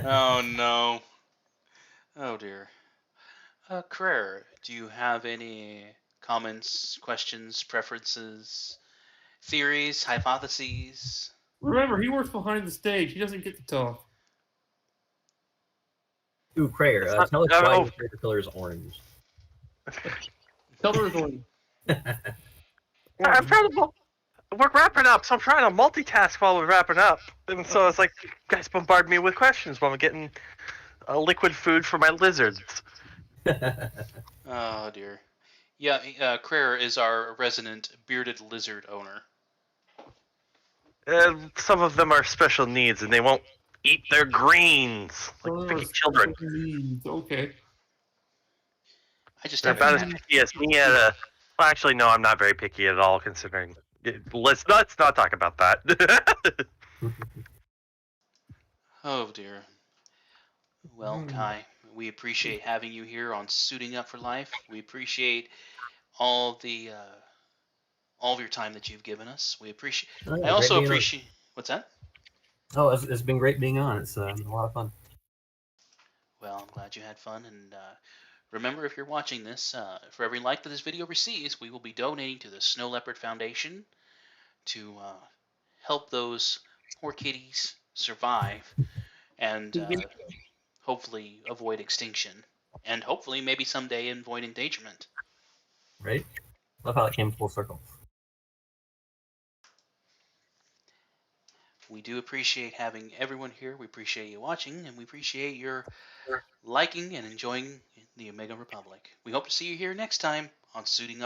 Oh no. Oh dear. Claire, do you have any comments, questions, preferences, theories, hypotheses? Remember, he works behind the stage. He doesn't get to talk. Ooh, Crayer, tell us why your favorite color is orange. Color is orange. I'm trying to. We're wrapping up, so I'm trying to multitask while we're wrapping up. And so it's like, you guys bombard me with questions while I'm getting liquid food for my lizards. Oh dear. Yeah, Claire is our resident bearded lizard owner. Some of them are special needs, and they won't eat their greens like picky children. Okay. I just They're have about as picky as me at a. Well, actually, no, I'm not very picky at all, considering. Let's not talk about that. Oh dear. Well, Kai, we appreciate having you here on Suiting Up for Life. We appreciate all of your time that you've given us. We appreciate. I also appreciate. What's that? Oh, it's been great being on. It's been a lot of fun. Well, I'm glad you had fun, and remember, if you're watching this, for every like that this video receives, we will be donating to the Snow Leopard Foundation to help those poor kitties survive and hopefully avoid extinction, and hopefully maybe someday avoid endangerment. Right? Love how it came full circle. We do appreciate having everyone here. We appreciate you watching, and we appreciate your liking and enjoying the Omega Republic. We hope to see you here next time on Suiting Up